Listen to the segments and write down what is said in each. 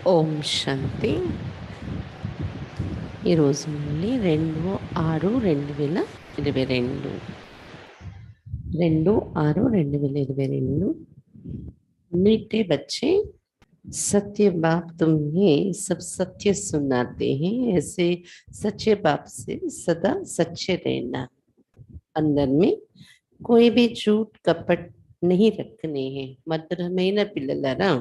ఓం శాంతి. ఈరోజు నుండి 2/6/2022 2/6/2022 मीठे बच्चे, सत्य बाप तुम्हें सब सत्य सुनाते हैं, ऐसे सच्चे बाप से सदा सच्चे रहना। अंदर में कोई भी झूठ कपट नहीं रखने हैं। మధురమైన పిల్లలారా,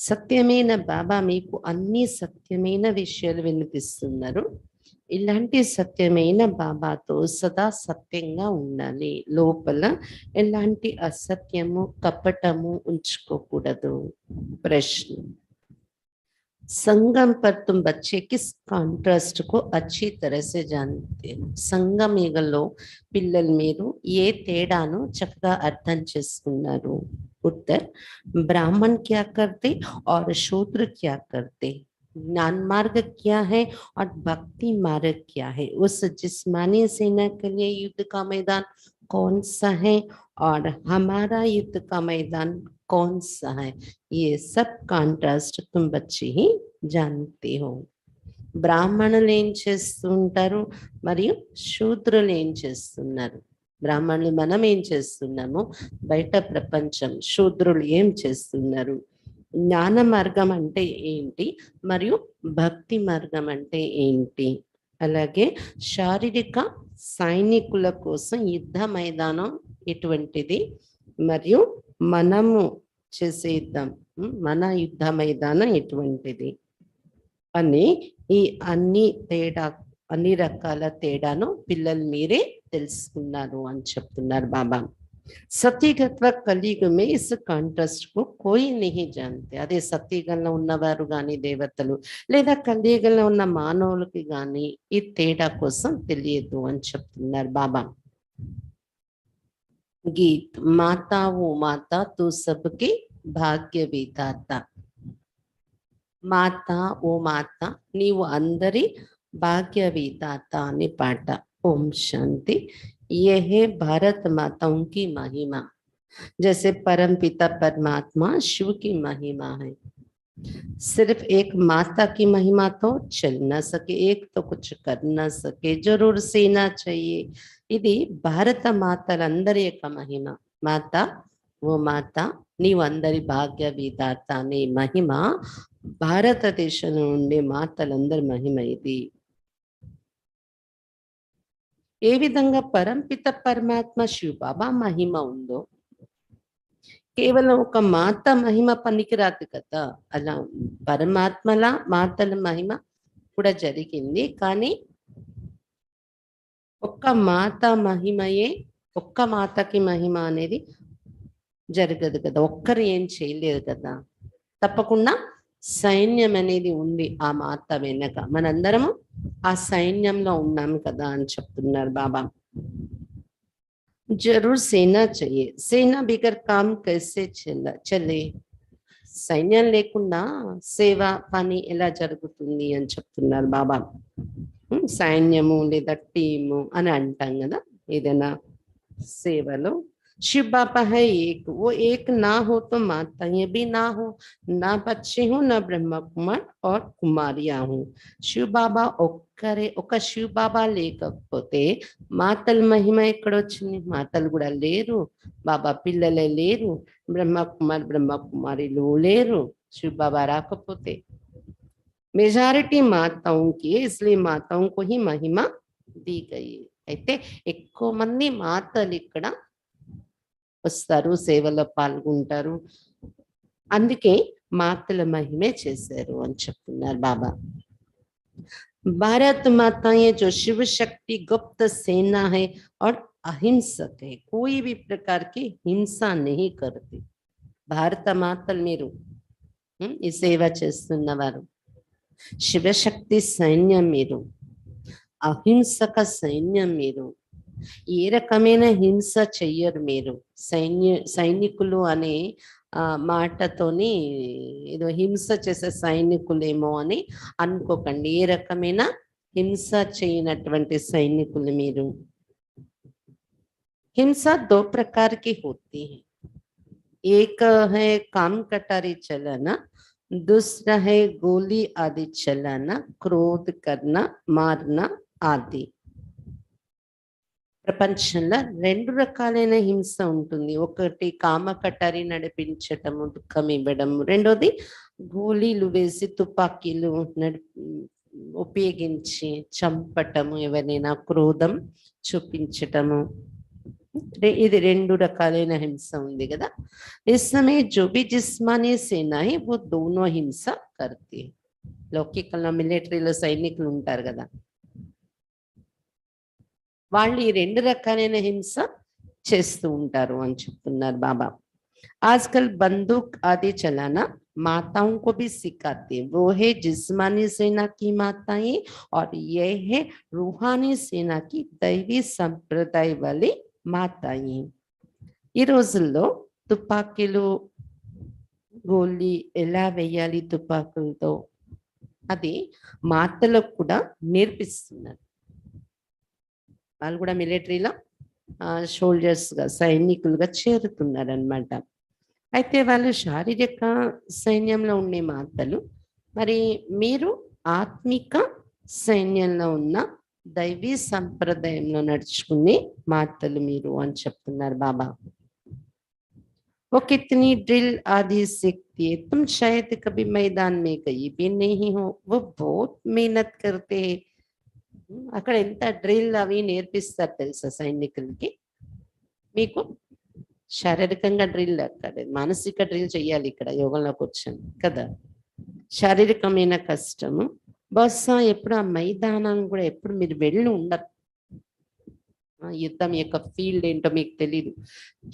సత్యమైన బాబా మీకు అన్ని సత్యమైన విషయాలు వినిపిస్తున్నారు. ఇలాంటి సత్యమైన బాబాతో సదా సత్యంగా ఉండాలి. లోపల ఎలాంటి అసత్యము కపటము ఉంచుకోకూడదు. ప్రశ్న: संगम पर तुम बच्चे किस కాంట్రాస్ట్ को अच्छी तरह से जानते हो? సంగమిగలో పిల్లలు మీరు ఏ తేడాను చక్కగా అర్థం చేసుకున్నారు? उत्तर: ब्राह्मण क्या करते और शूद्र क्या करते? ज्ञान मार्ग क्या है और भक्ति मार्ग क्या है? उस जिस्मानी सेना के लिए युद्ध का मैदान कौन सा है और हमारा युद्ध का मैदान कौन सा है? ये सब కాంట్రాస్ట్ तुम बच्चे ही जानते हो. బ్రాహ్మణులు ఏం చేస్తుంటారు మరియు శూద్రులు ఏం చేస్తున్నారు? బ్రాహ్మణులు మనం ఏం చేస్తున్నాము, బయట ప్రపంచం శూద్రులు ఏం చేస్తున్నారు? జ్ఞాన మార్గం అంటే ఏంటి మరియు భక్తి మార్గం అంటే ఏంటి? అలాగే శారీరక సైనికుల కోసం యుద్ధ మైదానం ఎటువంటిది మరియు మనము చేసే యుద్ధం, మన యుద్ధ మైదానం ఎటువంటిది అని ఈ అన్ని రకాల తేడాను పిల్లలు మీరే తెలుసుకున్నారు అని చెప్తున్నారు బాబా. సత్యగత్వ కలియుగమే ఇస్ కాంట్రాస్ట్ కు కోయి नहीं जानते. అదే సత్యగంలో ఉన్నవారు కానీ దేవతలు లేదా కలియుగంలో ఉన్న మానవులకి కానీ ఈ తేడా కోసం తెలియదు అని చెప్తున్నారు బాబా. गीत: माता वो माता तू सबके भाग्य विधाता. माता ओ माता नीवु अंदरी भाग्य विधाता అని పాట. ओम शांति. ये है भारत माताओं की महिमा. जैसे परम पिता परमात्मा शिव की महिमा है. सिर्फ एक माता की महिमा तो चल ना सके, एक तो कुछ कर ना सके, जरूर सीना चाहिए. ఇది భారత మాతలందరి యొక్క మహిమ. మాత ఓ మాత నీవు అందరి భాగ్య విధాత అనే మహిమ భారతదేశం నుండి మాతలందరి మహిమ ఇది. ఏ విధంగా పరంపిత పరమాత్మ శివ బాబా మహిమ ఉందో కేవలం ఒక మాత మహిమ పనికిరాదు కదా. అలా పరమాత్మల మాతల మహిమ కూడా జరిగింది, కానీ ఒక్క మాత మహిమయే, ఒక్క మాతకి మహిమ అనేది జరగదు కదా, ఒక్కరు ఏం చేయలేదు కదా. తప్పకుండా సైన్యం అనేది ఉంది ఆ మాత వెనక, మనందరము ఆ సైన్యంలో ఉన్నాము కదా అని చెప్తున్నారు బాబా. జరూర్ సేనా చెయ్యే, సేనా బిగర్ కామ్ కైసే చలే. సైన్యం లేకుండా సేవ పని ఎలా జరుగుతుంది అని చెప్తున్నారు బాబా. సైన్యము లేదా టీము అని అంటాం కదా ఏదైనా సేవలో. शिव बाबा है एक, वो एक ना हो तो माता ये भी ना हो, ना बच्चे हो, ना ब्रह्मा कुमार और कुमारियां हूँ. शिव बाबा ఒక్కరే, ఒక శివ బాబా లేకపోతే మాతల మహిమ ఎక్కడొచ్చింది? మాతలు కూడా లేరు, బాబా పిల్లలే లేరు, బ్రహ్మ కుమారిలు లేరు शिव बाबा రాకపోతే. మెజారిటీ మాతాओं की, इसलिए माताओं को ही महिमा दी गई. అయితే ఎక్కువ మంది మాతలు ఇక్కడ వస్తారు, సేవలో పాల్గొంటారు, అందుకే మాతల మహిమే చేశారు అని చెప్తున్నారు బాబా. भारत माता ये जो शिव शक्ति गुप्त सेना है और अहिंसक है, कोई भी प्रकार की हिंसा नहीं करती. భారత మాతలు మీరు ఈ సేవ చేస్తున్నవారు, శివశక్తి సైన్యం మీరు, అహింసక సైన్యం మీరు, ఏ రకమైన హింస చెయ్యరు మీరు. సైనికులు అనే మాటతోని ఏదో హింస చేసే సైనికులేమో అని అనుకోకండి. ఏ రకమైన హింస చేయనటువంటి సైనికులు మీరు. హింస దో ప్రకార్ కి హోతీ హై. एक है काम कटारी चलना, दूसरा है गोली आदि चलाना, क्रोध करना, मारना आदि. ప్రపంచంలో రెండు రకాలైన హింస ఉంటుంది. ఒకటి కామ కటారి నడిపించటము, దుఃఖం ఇవ్వడము. రెండోది గోళీలు వేసి తుపాకీలు ఉపయోగించి చంపటము, ఎవరైనా క్రోధం చూపించటము. ఇది రెండు రకాలైన హింస ఉంది కదా. इस समय जो भी जिस्मानी सेना है वो दोनों हिंसा करती है. లౌకికంలో మిలిటరీలో సైనికులు ఉంటారు కదా, వాళ్ళు ఈ రెండు రకాలైన హింస చేస్తూ ఉంటారు అని చెప్తున్నారు బాబా. आजकल बंदूक आदि चलाना माताओं को भी सिखाते हैं. वो है जिस्मानी सेना की माताएं और ये है रूहानी सेना की दैवी संप्रदाय वाली మాతాయి. ఈ రోజుల్లో తుపాకీలు గోళీ ఎలా వేయాలి తుపాకులతో అది మాతలకు కూడా నేర్పిస్తున్నారు. వాళ్ళు కూడా మిలిటరీలో సోల్జర్స్గా సైనికులుగా చేరుతున్నారు అన్నమాట. అయితే వాళ్ళు శారీరక సైన్యంలో ఉండే మాతలు, మరి మీరు ఆత్మిక సైన్యంలో ఉన్న दैवी సంప్రదాయంలో నడుచుకునే మాతలు మీరు అని చెప్తున్నారు బాబా. वो कितनी ड्रिल आदि सीखती है, तुम शायद कभी मैदान में गई भी नहीं हो. वो बहुत मेहनत करते हैं. అక్కడ ఎంత డ్రిల్ అవి నేర్పిస్తారు తెలుసా సైనికులకి. మీకు శారీరకంగా డ్రిల్ అక్కడ, మానసిక డ్రిల్ చేయాలి ఇక్కడ యోగంలోకి వచ్చాను కదా. శారీరకమైన కష్టము బహుశా ఎప్పుడు ఆ మైదానం కూడా ఎప్పుడు మీరు వెళ్ళి ఉండరు. యుద్ధం యొక్క ఫీల్డ్ ఏంటో మీకు తెలీదు.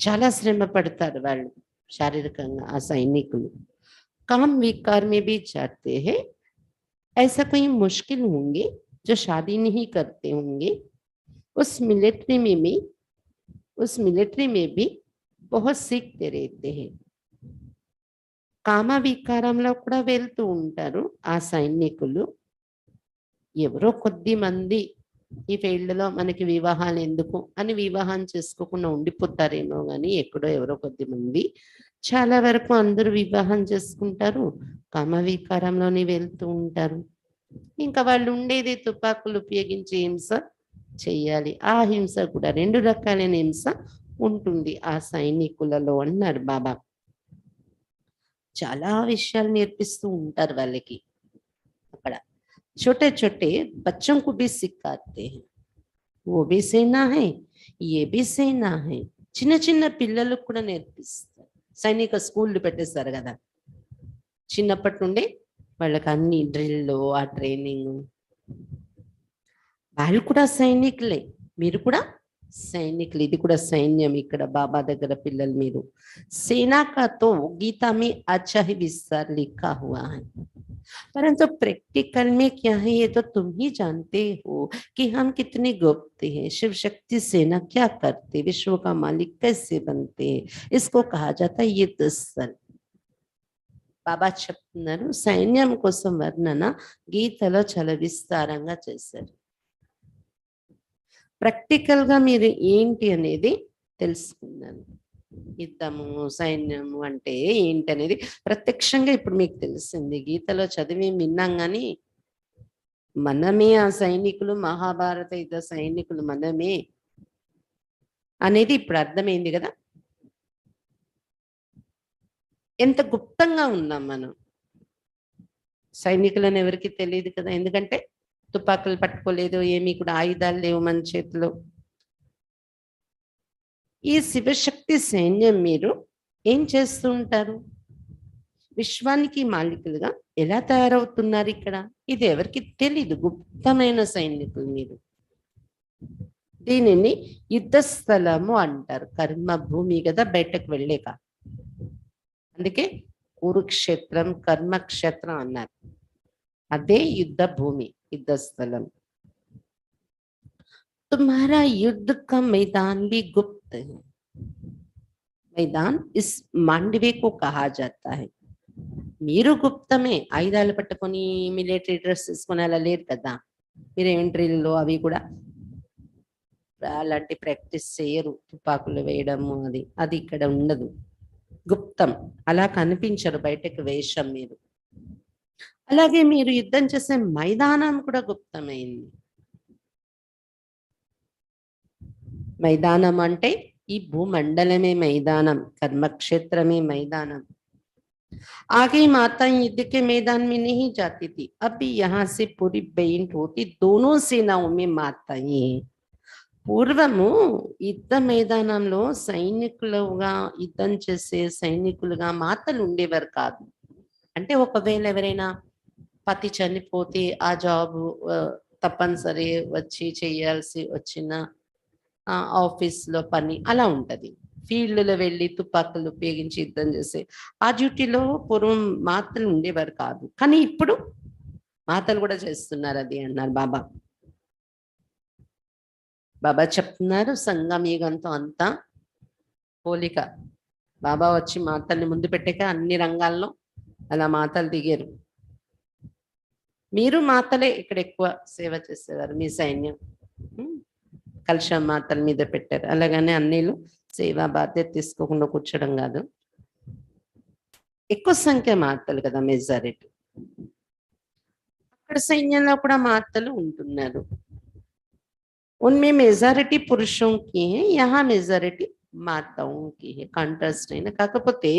చాలా శ్రమ పడతారు వాళ్ళు శారీరకంగా ఆ సైనికులు. काम विकार में भी जाते हैं. ऐसा कोई मुश्किल होंगे जो शादी नहीं करते होंगे. उस मिलिट्री में भी बहुत सीखते रहते हैं. కామ వికారంలో కూడా వెళ్తూ ఉంటారు ఆ సైనికులు. ఎవరో కొద్ది మంది ఈ ఫీల్డ్లో మనకి వివాహాలు ఎందుకు అని వివాహం చేసుకోకుండా ఉండిపోతారేమో కానీ ఎక్కడో ఎవరో కొద్ది మంది, చాలా వరకు అందరూ వివాహం చేసుకుంటారు, కామ వికారంలోనే వెళ్తూ ఉంటారు. ఇంకా వాళ్ళు ఉండేది తుపాకులు ఉపయోగించి హింస చెయ్యాలి. ఆ హింస కూడా రెండు రకాలైన హింస ఉంటుంది ఆ సైనికులలో అన్నారు బాబా. చాలా విషయాలు నేర్పిస్తూ ఉంటారు వాళ్ళకి అక్కడ. छोटे छोटे बच्चों को भी सिखाते हैं. वो भी सेना है, ये भी सेना है. చిన్న చిన్న పిల్లలకు కూడా నేర్పిస్తారు. సైనిక స్కూళ్ళు పెట్టేస్తారు కదా, చిన్నప్పటి నుండి వాళ్ళకి అన్ని డ్రిల్, ఆ ట్రైనింగ్. వాళ్ళు కూడా సైనికులే, మీరు కూడా సైనికులు. ఇది కూడా సైన్యం. ఇక్కడ బాబా దగ్గర పిల్లలు మీరు. సేనా కా తో గీతా में अच्छा ही विस्तार लिखा हुआ है, परंतु प्रैक्टिकल में क्या है ये तो तुम ही जानते हो कि हम कितने गुप्त हैं. शिव शक्ति सेना क्या करते, विश्व का मालिक कैसे बनते हैं, इसको कहा जाता है युद्ध स्थल. బాబా చెప్తున్నారు సైన్యం కోసం వర్ణన గీతలో చాలా విస్తారంగా చేశారు. ప్రాక్టికల్ గా మీరు ఏంటి అనేది తెలుసుకున్నాను. యుద్ధము, సైన్యము అంటే ఏంటి అనేది ప్రత్యక్షంగా ఇప్పుడు మీకు తెలిసింది. గీతలో చదివి విన్నాం కానీ మనమే ఆ సైనికులు, మహాభారత యుద్ధ సైనికులు మనమే అనేది ఇప్పుడు అర్థమైంది కదా. ఎంత గుప్తంగా ఉన్నాం మనం. సైనికులను ఎవరికి తెలియదు కదా, ఎందుకంటే తుపాకులు పట్టుకోలేదు, ఏమీ కూడా ఆయుధాలు లేవు మన చేతిలో. ఈ శివశక్తి సైన్యం మీరు ఏం చేస్తూ ఉంటారు? విశ్వానికి మాలికులుగా ఎలా తయారవుతున్నారు ఇక్కడ? ఇది ఎవరికి తెలీదు. గుప్తమైన సైనికులు మీరు. దీనిని యుద్ధ స్థలము అంటారు. కర్మ భూమి కదా, బయటకు వెళ్ళేక. అందుకే కురుక్షేత్రం కర్మక్షేత్రం అన్నారు. అదే యుద్ధ భూమి, యుద్ధ స్థలం. तुम्हारा युद्ध का मैदान भी गुप्त है. मैदान इस मांडवे को कहा जाता है. మీరు గుప్తమే. ఆయుధాలు పట్టుకొని మిలిటరీ డ్రెస్ తీసుకొని అలా లేరు కదా. మీరు ఎంట్రీల్లో అవి కూడా అలాంటి ప్రాక్టీస్ చేయరు. తుపాకులు వేయడము అది ఇక్కడ ఉండదు. గుప్తం. అలా కనిపించరు బయటకు వేషం మీరు. అలాగే మీరు యుద్ధం చేసే మైదానం కూడా గుప్తమైంది. मैदानम అంటే ఈ భూమండలమే మైదానం, कर्मक्षेत्रమే మైదానం. आगे माताएं युद्ध के मैदान में नहीं जाती थी, अभी यहाँ से पूरी बेइंट होती, दोनों सेनाओं में माताएं हैं. పూర్వము యుద్ధ మైదానంలో సైనికులుగా యుద్ధం చేసే సైనికులుగా మాతలు ఉండేవారు కాదు. అంటే ఒకవేళ ఎవరైనా పతి చనిపోతే ఆ జాబ్ తప్పనిసరి వచ్చి చేయాల్సి వచ్చిన ఆఫీస్లో పని అలా ఉంటది. ఫీల్డ్లో వెళ్ళి తుపాకులు ఉపయోగించి యుద్ధం చేసే ఆ డ్యూటీలో పూర్వం మాతలు ఉండేవారు కాదు. కానీ ఇప్పుడు మాతలు కూడా చేస్తున్నారు అది అన్నారు బాబా. బాబా చెప్తున్నారు సంగమయుగంతో అంతా పోలిక. బాబా వచ్చి మాతల్ని ముందు పెట్టాక అన్ని రంగాల్లో అలా మాతలు దిగారు. మీరు మాతలే ఇక్కడ ఎక్కువ సేవ చేసేవారు. మీ సైన్యం కలశం మాతల మీద పెట్టారు. అలాగనే అన్నిలు సేవా బాధ్యత తీసుకోకుండా కూర్చోడం కాదు. ఎక్కువ సంఖ్య మాతలు కదా మెజారిటీ. అక్కడ సైన్యంలో కూడా మాతలు ఉంటున్నారు. उनमें मेजॉरिटी पुरुषों की है, यहाँ मेजॉरिटी మాతాओं की है. కాంట్రాస్ట్ అయిన కాకపోతే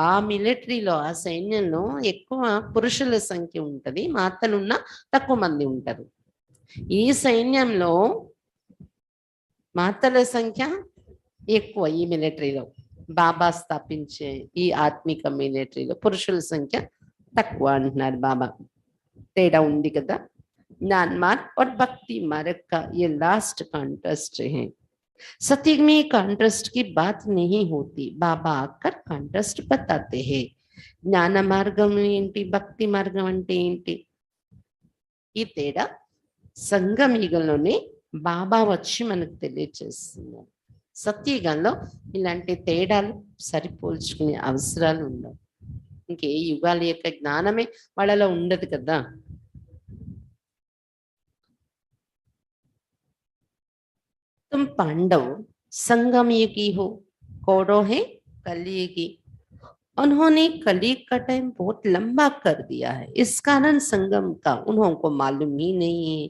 ఆ మిలిటరీలో ఆ సైన్యంలో ఎక్కువ పురుషుల సంఖ్య ఉంటది, మాతలున్న తక్కువ మంది ఉంటారు. ఈ సైన్యంలో మాతల సంఖ్య ఎక్కువ. ఈ మిలిటరీలో బాబా స్థాపించే ఈ ఆత్మిక మిలిటరీలో పురుషుల సంఖ్య తక్కువ అంటున్నారు బాబా. తేడా ఉంది కదా. ज्ञान मार्ग और भक्ति मार्ग का ये लास्ट कॉन्ट्रास्ट है. सत्य में कॉन्ट्रास्ट की बात नहीं होती, बाबा आकर कॉन्ट्रास्ट बताते हैं. జ్ఞాన మార్గం ఏంటి, భక్తి మార్గం అంటే ఏంటి, ఈ తేడా సంగమయుగంలోనే బాబా వచ్చి మనకు తెలియచేస్తున్నారు. సత్యయుగంలో ఇలాంటి తేడాలు సరిపోల్చుకునే అవసరాలు ఉండవు. ఇంకే యుగాల యొక్క జ్ఞానమే వాళ్ళలో ఉండదు కదా. तुम पांडव संगमयुगी हो, कौरव है कलयुगी. उन्होंने कलयुग का टाइम बहुत लंबा कर दिया है, इस कारण संगम का उन्होंने मालूम ही नहीं है.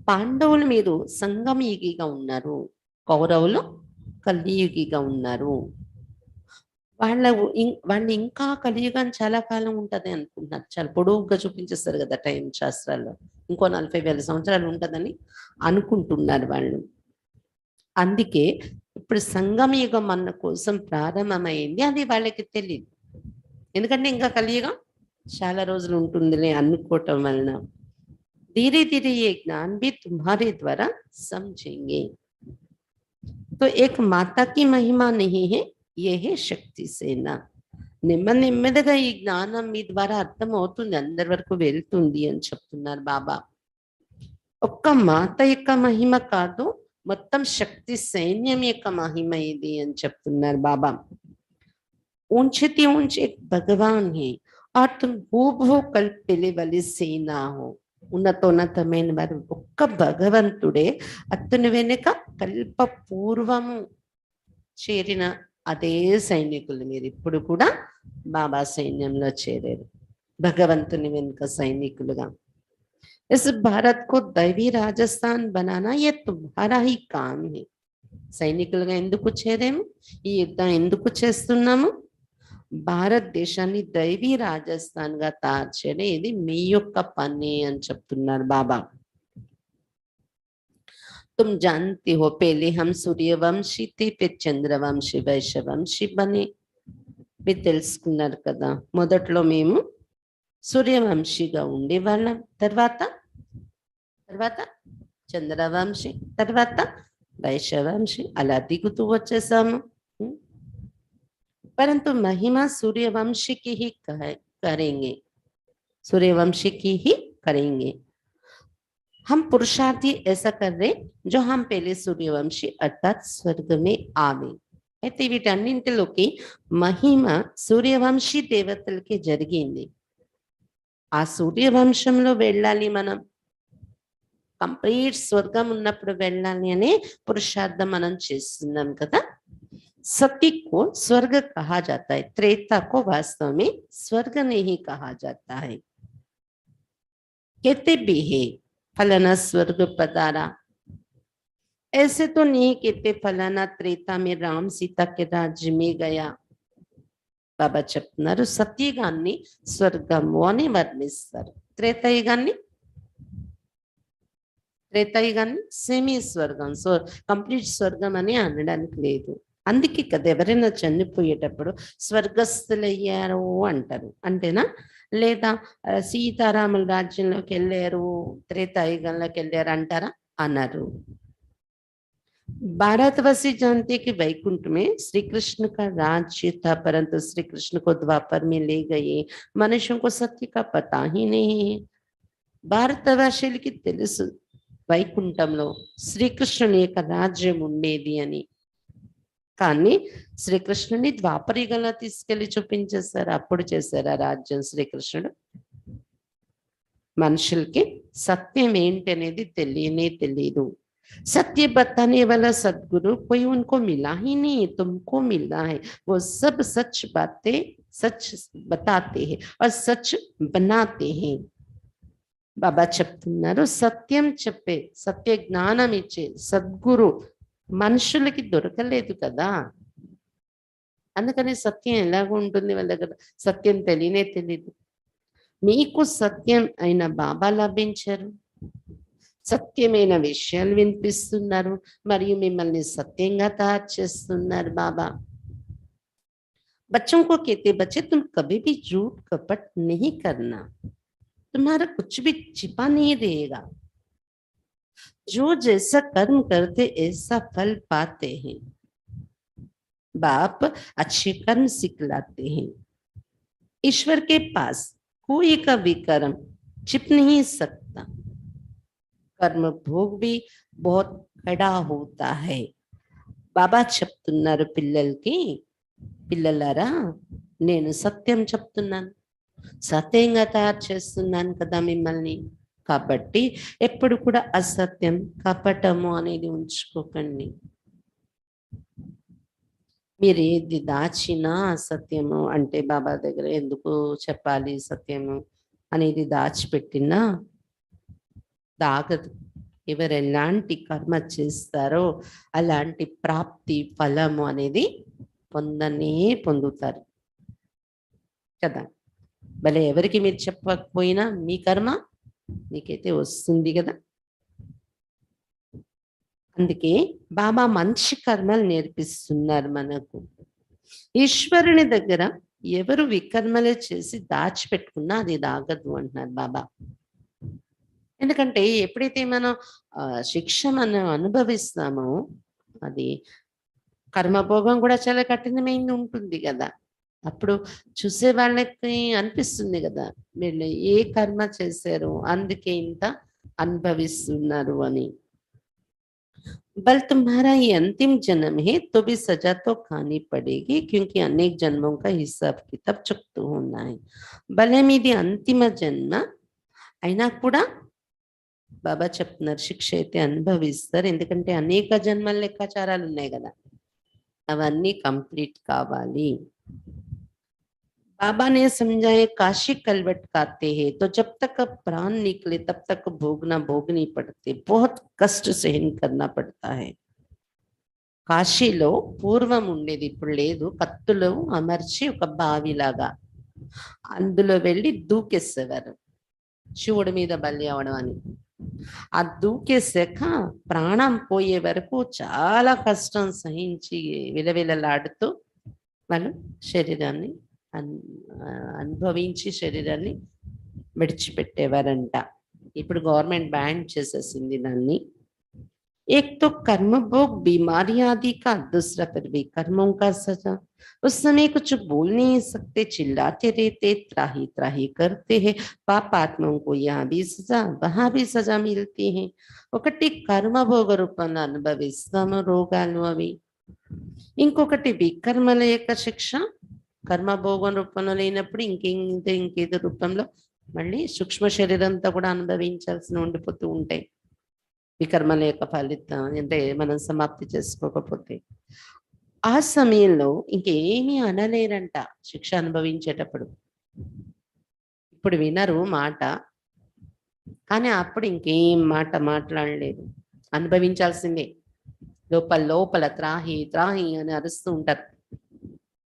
పాండవులు మీరు సంగమయుగిగా ఉన్నారు, కౌరవులు కలియుగిగా ఉన్నారు. వాళ్ళు ఇంకా కలియుగం చాలా కాలం ఉంటది అనుకుంటున్నారు. చాలా పొడవుగా చూపించేస్తారు కదా టైం శాస్త్రాల్లో. ఇంకో 40,000 సంవత్సరాలు ఉంటదని అనుకుంటున్నారు వాళ్ళు. అందుకే ఇప్పుడు సంగమయుగం మన కోసం ప్రారంభమైంది, అది వాళ్ళకి తెలియదు. ఎందుకంటే ఇంకా కలియుగం చాలా రోజులు ఉంటుందిలే అనుకోవటం వలన. धीरे धीरे ये ज्ञान भी तुम्हारे द्वारा समझेंगे. तो एक माता की महिमा नहीं है, ये है శక్తి సేన. నెమ్మదిగా ఈ జ్ఞానం మీ ద్వారా అర్థం అవుతుంది, అందరి వరకు వెళ్తుంది అని చెప్తున్నారు బాబా. ఒక్క మాత యొక్క మహిమ కాదు, మొత్తం శక్తి సైన్యం యొక్క మహిమ ఇది అని చెప్తున్నారు బాబా. ऊंचे ऊंचे एक भगवान है और तुम भू कल्पले वाली सेना हो. ఉన్నతోన్నతమైన వారు ఒక్క భగవంతుడే, అతని వెనుక కల్ప పూర్వము చేరిన అదే సైనికులు. మీరు ఇప్పుడు కూడా బాబా సైన్యంలో చేరారు, భగవంతుని వెనుక సైనికులుగా. इस भारत को दैवी राजस्थान बनाना ये तुम्हारा ही काम है. సైనికులుగా ఎందుకు చేరాము, ఈ యుద్ధం ఎందుకు చేస్తున్నాము, భారతదేశాన్ని దైవీ రాజస్థాన్ గా తయారు చేయడం ఇది మీ యొక్క పని అని చెప్తున్నారు బాబా. तुम जानते हो पहले हम सूर्यवंशी थे, फिर చంద్రవంశీ వైశ్యవంశీ బనే. మీరు తెలుసుకున్నారు కదా, మొదట్లో మేము సూర్యవంశీగా ఉండేవాళ్ళం, తర్వాత చంద్రవంశీ, తర్వాత వైశ్యవంశీ, అలా దిగుతూ వచ్చేసాము. परंतु महिमा सूर्यवंशी की ही करेंगे, सूर्यवंशी की ही करेंगे. हम पुरुषार्थी ऐसा कर रहे जो हम पहले सूर्यवंशी अर्थात स्वर्ग में आवे. అయితే వీటన్నింటిలోకి మహిమ సూర్యవంశీ దేవతలకి జరిగింది. ఆ సూర్యవంశంలో వెళ్ళాలి మనం, కంప్లీట్ స్వర్గం ఉన్నప్పుడు వెళ్ళాలి అనే పురుషార్థం మనం చేస్తున్నాం కదా. सत्य को स्वर्ग कहा जाता है, त्रेता को वास्तव में स्वर्ग नहीं कहा जाता है. कहते भी है फलाना स्वर्ग पधारा, ऐसे तो नहीं कहते फलाना त्रेता में राम सीता के राज्य में गया. బాబా చెప్తున్నారు సత్యయుగాన్ని స్వర్గము అని వర్ణిస్తారు. త్రేతాయుగాన్ని త్రేతాయుగాన్ని సెమీ స్వర్గం, సో కంప్లీట్ స్వర్గం అని అనడానికి లేదు. అందుకే కదా ఎవరైనా చనిపోయేటప్పుడు స్వర్గస్థులయ్యారు అంటారు, అంటేనా? లేదా సీతారాముల రాజ్యంలోకి వెళ్ళారు, త్రేతాయుగంలోకి వెళ్ళారు అంటారా? అన్నారు. भारतवासी जानते कि वैकुंठ में श्री कृष्ण का राज्य था, परंतु श्री कृष्ण को द्वापर में ले गए. मनुष्यों को सत्य का पता ही नहीं है. భారతవాసులకి తెలుసు వైకుంఠంలో శ్రీకృష్ణుని యొక్క రాజ్యం ఉండేది అని, కానీ శ్రీకృష్ణుని ద్వాపరిగంలో తీసుకెళ్లి చూపించేశారు. అప్పుడు చేశారు ఆ రాజ్యం శ్రీకృష్ణుడు. మనుషులకి సత్యం ఏంటి అనేది తెలియనే తెలియదు. सत्य बताने वाला सदगुरु कोई उनको मिला ही नहीं, तुमको मिला है. वो सब सच बातें सच बताते हैं और सच बनाते हैं. బాబా చెప్తున్నారు సత్యం చెప్పే, సత్య జ్ఞానం ఇచ్చే సద్గురు మనుషులకి దొరకలేదు కదా. అందుకని సత్యం ఎలాగ ఉంటుంది వాళ్ళ దగ్గర? సత్యం తెలియనే తెలియదు. మీకు సత్యం అయిన బాబా లభించారు, సత్యమైన విషయాలు వినిపిస్తున్నారు, మరియు మిమ్మల్ని సత్యంగా తయారు చేస్తున్నారు బాబా. बच्चों को कहते बच्चे तुम कभी भी झूठ कपट नहीं करना, तुम्हारा कुछ भी छिपा नहीं रहेगा. जो जैसा कर्म करते ऐसा फल पाते हैं. बाप अच्छे कर्म सिखलाते हैं. ईश्वर के पास कोई का भी कर्म छिप नहीं सकता. कर्म भोग भी बहुत कड़ा होता है. బాబా చెప్తున్నారు పిల్లలకి, పిల్లలారా నేను సత్యం చెప్తున్నాను, సత్యంగా తయారు చేస్తున్నాను కదా మిమ్మల్ని. కాబట్టి ఎప్పుడు కూడా అసత్యం కపటము అనేది ఉంచుకోకండి. మీరు ఏది దాచినా అసత్యము అంటే బాబా దగ్గర ఎందుకు చెప్పాలి సత్యము అనేది దాచిపెట్టినా దాగదు. ఎవరు ఎలాంటి కర్మ చేస్తారో అలాంటి ప్రాప్తి ఫలము అనేది పొందుతారు కదా. భలే ఎవరికి మీరు చెప్పకపోయినా మీ కర్మ మీకైతే వస్తుంది కదా. అందుకే బాబా మంచి కర్మలు నేర్పిస్తున్నారు మనకు. ఈశ్వరుని దగ్గర ఎవరు వికర్మలే చేసి దాచిపెట్టుకున్నా అది దాగదు అంటున్నారు బాబా. ఎందుకంటే ఎప్పుడైతే మనం శిక్ష మనం అనుభవిస్తామో అది కర్మభోగం కూడా చాలా కఠినమైంది ఉంటుంది కదా. అప్పుడు చూసే వాళ్ళకి అనిపిస్తుంది కదా వీళ్ళు ఏ కర్మ చేశారు అందుకే ఇంత అనుభవిస్తున్నారు అని. बल तुम्हारा ये अंतिम जन्म है तो भी सजा तो खानी पड़ेगी, क्योंकि अनेक जन्मों का हिसाब किताब चुकता होना है. भले మీది అంతిమ జన్మ అయినా కూడా బాబా చెప్తున్నారు శిక్ష అయితే అనుభవిస్తారు. ఎందుకంటే అనేక జన్మల లెక్కాచారాలు ఉన్నాయి కదా, అవన్నీ కంప్లీట్ కావాలి. बाबा ने समझाए काशी कलवट खाते हैं तो जब तक प्राण निकले तब तक भोगनी पड़ती, बहुत कष्ट सहन करना पड़ता है. కాశీలో పూర్వం ఉండేది, ఇప్పుడు లేదు. కత్తులు అమర్చి ఒక బావిలాగా అందులో వెళ్ళి దూకేసేవారు శివుడి మీద బలి అవడం అని. ఆ దూకేసాక ప్రాణం పోయే వరకు చాలా కష్టం సహించి విలవిలలాడుతూ వాళ్ళు శరీరాన్ని అనుభవించి శరీరాన్ని విడిచిపెట్టేవారంట. ఇప్పుడు గవర్నమెంట్ బ్యాన్ చేసేసింది దాన్ని. एक तो कर्म भोग बीमारी आदि का, दूसरा फिर विकर्मों का सजा. उस समय कुछ बोल नहीं सकते, चिल्लाते रहते, त्राही त्राही करते हैं. पाप आत्माओं को यहाँ भी सजा वहां भी सजा मिलती है. ఒకటి కర్మ భోగ రూపంలో అనుభవిస్తాము రోగాలు అవి, ఇంకొకటి వికర్మల యొక్క శిక్ష కర్మ భోగం రూపంలో లేనప్పుడు ఇంకేదో రూపంలో మళ్ళీ సూక్ష్మ శరీరంతో కూడా అనుభవించాల్సి ఉండిపోతూ ఉంటాయి. వికర్మల యొక్క ఫలితం అంటే మనం సమాప్తి చేసుకోకపోతే ఆ సమయంలో ఇంకేమీ అనలేరంట శిక్ష అనుభవించేటప్పుడు. ఇప్పుడు వినరు మాట, కానీ అప్పుడు ఇంకేం మాట మాట్లాడలేదు, అనుభవించాల్సిందే. లోపల లోపల త్రాహి త్రాహి అని అరుస్తూ ఉంటారు,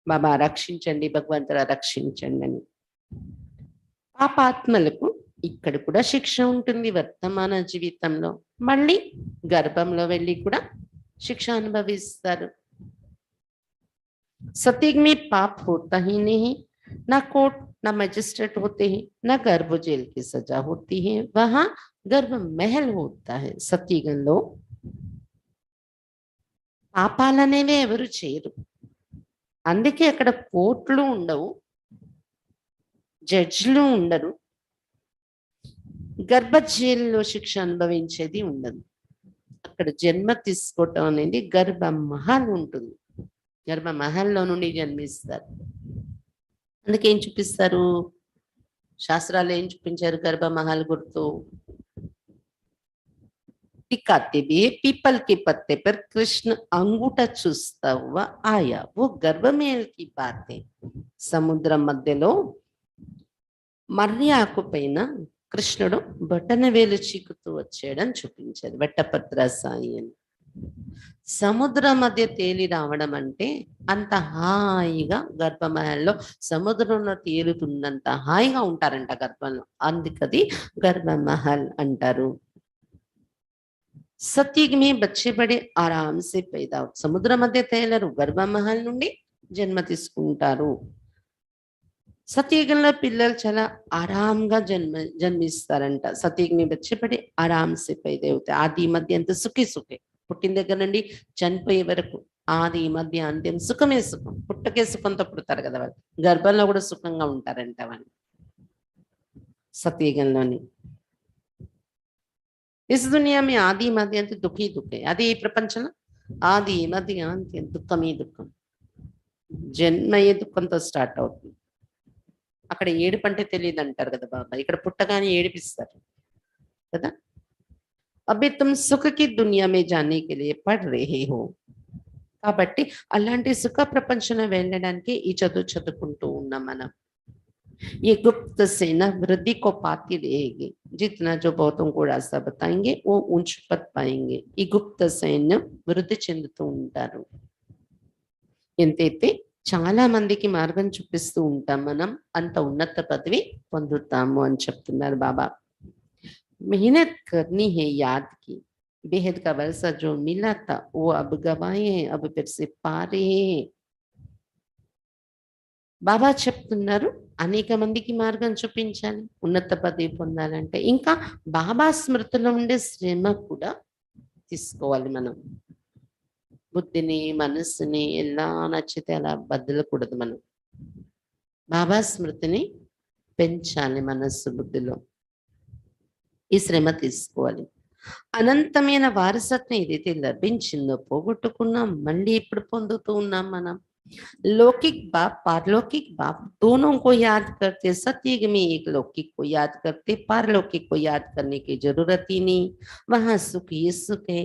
బాబా రక్షించండి, భగవంతుడా రక్షించండి అని. పాపాత్మలకు ఇక్కడ కూడా శిక్ష ఉంటుంది వర్తమాన జీవితంలో, మళ్ళీ గర్భంలో వెళ్ళి కూడా శిక్ష అనుభవిస్తారు. सतयुग में पाप होता ही नहीं, ना कोर्ट ना मजिस्ट्रेट होते हैं, ना गर्भ जेल की सजा होती है, वहां गर्भ महल होता है. సత్యుగంలో పాపాలనేవి ఎవరు చేయరు, అందుకే అక్కడ కోర్టులు ఉండవు, జడ్జిలు ఉండరు, గర్భ జైల్లో శిక్ష అనుభవించేది ఉండదు. అక్కడ జన్మ తీసుకోవటం అనేది గర్భ మహల్ ఉంటుంది, గర్భ మహల్లో నుండి జన్మిస్తారు. అందుకే ఏం చూపిస్తారు, శాస్త్రాలు ఏం చూపించారు, గర్భ మహల్ గుర్తు दिखाते भी है. पीपल के पत्ते पर कृष्ण अंगूठा चूसता हुआ आया, वो गर्भमेल की बात है. సముద్రం మధ్యలో మర్రి ఆకు పైన కృష్ణుడు బొటన వేలు చీకుతూ వచ్చేయడం చూపించారు, వట్టపత్ర సాయి అని. సముద్రం మధ్య తేలి రావడం అంటే అంత హాయిగా గర్భమహల్లో సముద్రంలో తేలుతున్నంత హాయిగా ఉంటారంట గర్భంలో, అందుకది గర్భమహల్ అంటారు. సత్యుగ్ में बच्चे बड़े आराम से पैदा, సముద్ర మధ్య తేలరు, గర్భమహల్ నుండి జన్మ తీసుకుంటారు. సత్యుగంలో పిల్లలు చాలా ఆరాంగా జన్మిస్తారంట. సత్యుగ్ में बच्चे बड़े आराम से पैदा होते, ఆది మధ్య అంత సుఖే సుఖే, పుట్టిన దగ్గర నుండి చనిపోయే వరకు ఆది మధ్య అంత్యం సుఖమే సుఖం. పుట్టకే సుఖంతో పుడతారు కదా వాళ్ళు, గర్భంలో కూడా సుఖంగా ఉంటారంట వాళ్ళు సత్యుగంలోని. इस दुनिया में आदि मध्य अंत दुख ही दुख है, అదే ఈ ప్రపంచంలో ఆది మధ్య అంత్యం దుఃఖమే దుఃఖం, జన్మయే దుఃఖంతో స్టార్ట్ అవుతుంది. అక్కడ ఏడుపు అంటే తెలియదు అంటారు కదా బాబా, ఇక్కడ పుట్టగానే ఏడిపిస్తారు కదా. అబే తుమ్ సుఖ కి దునియా మే జానే కే లియే పఢ్ రహే హో, కాబట్టి అలాంటి సుఖ ప్రపంచంలో వెళ్ళడానికి ఈ చదువుకుంటూ ఉన్నాం మనం. ये गुप्त सेना वृद्धि को पाती रहेगी, जितना जो बहुतों को रास्ता बताएंगे वो ऊंच पद पाएंगे. ఈ గుప్త సైన్యం వృద్ధి చెందుతూ ఉంటారు. ఎంతైతే చాలా మందికి మార్గం చూపిస్తూ ఉంటాం మనం, అంత ఉన్నత పదవి పొందుతాము అని చెప్తున్నారు బాబా. मेहनत करनी है याद की, बेहद का वर्षा जो मिला था वो अब गवाए हैं, अब फिर से पा रहे हैं. బాబా చెప్తున్నారు అనేక మందికి మార్గం చూపించాలి, ఉన్నత పదవి పొందాలంటే ఇంకా బాబా స్మృతిలో ఉండే శ్రమ కూడా తీసుకోవాలి మనం. బుద్ధిని మనస్సుని ఎలా నచ్చితే అలా బద్దలకూడదు మనం, బాబా స్మృతిని పెంచాలి మనస్సు బుద్ధిలో, ఈ శ్రమ తీసుకోవాలి. అనంతమైన వారసత్వం ఏదైతే లభించిందో పోగొట్టుకున్నాం, మళ్ళీ ఇప్పుడు పొందుతూ ఉన్నాం మనం. लौकिक बाप पारलौकिक बाप दोनों को याद करते, सत्युग में एक लौकिक को याद करते, पारलौकिक को याद करने की जरूरत ही नहीं, वहां सुख ही सुख है.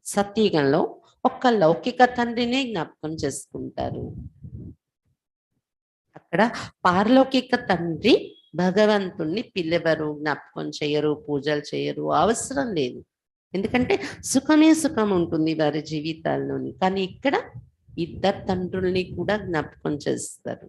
సత్యుగంలో ఒక్క లౌకిక తండ్రినే జ్ఞాపకం చేసుకుంటారు, అక్కడ పారలౌకిక తండ్రి భగవంతుణ్ణి పిల్లెవరు, జ్ఞాపకం చేయరు, పూజలు చేయరు, అవసరం లేదు. ఎందుకంటే సుఖమే సుఖం ఉంటుంది వారి జీవితాల్లోని. కానీ ఇక్కడ ఇద్దరు తండ్రుల్ని కూడా జ్ఞాపకం చేస్తారు.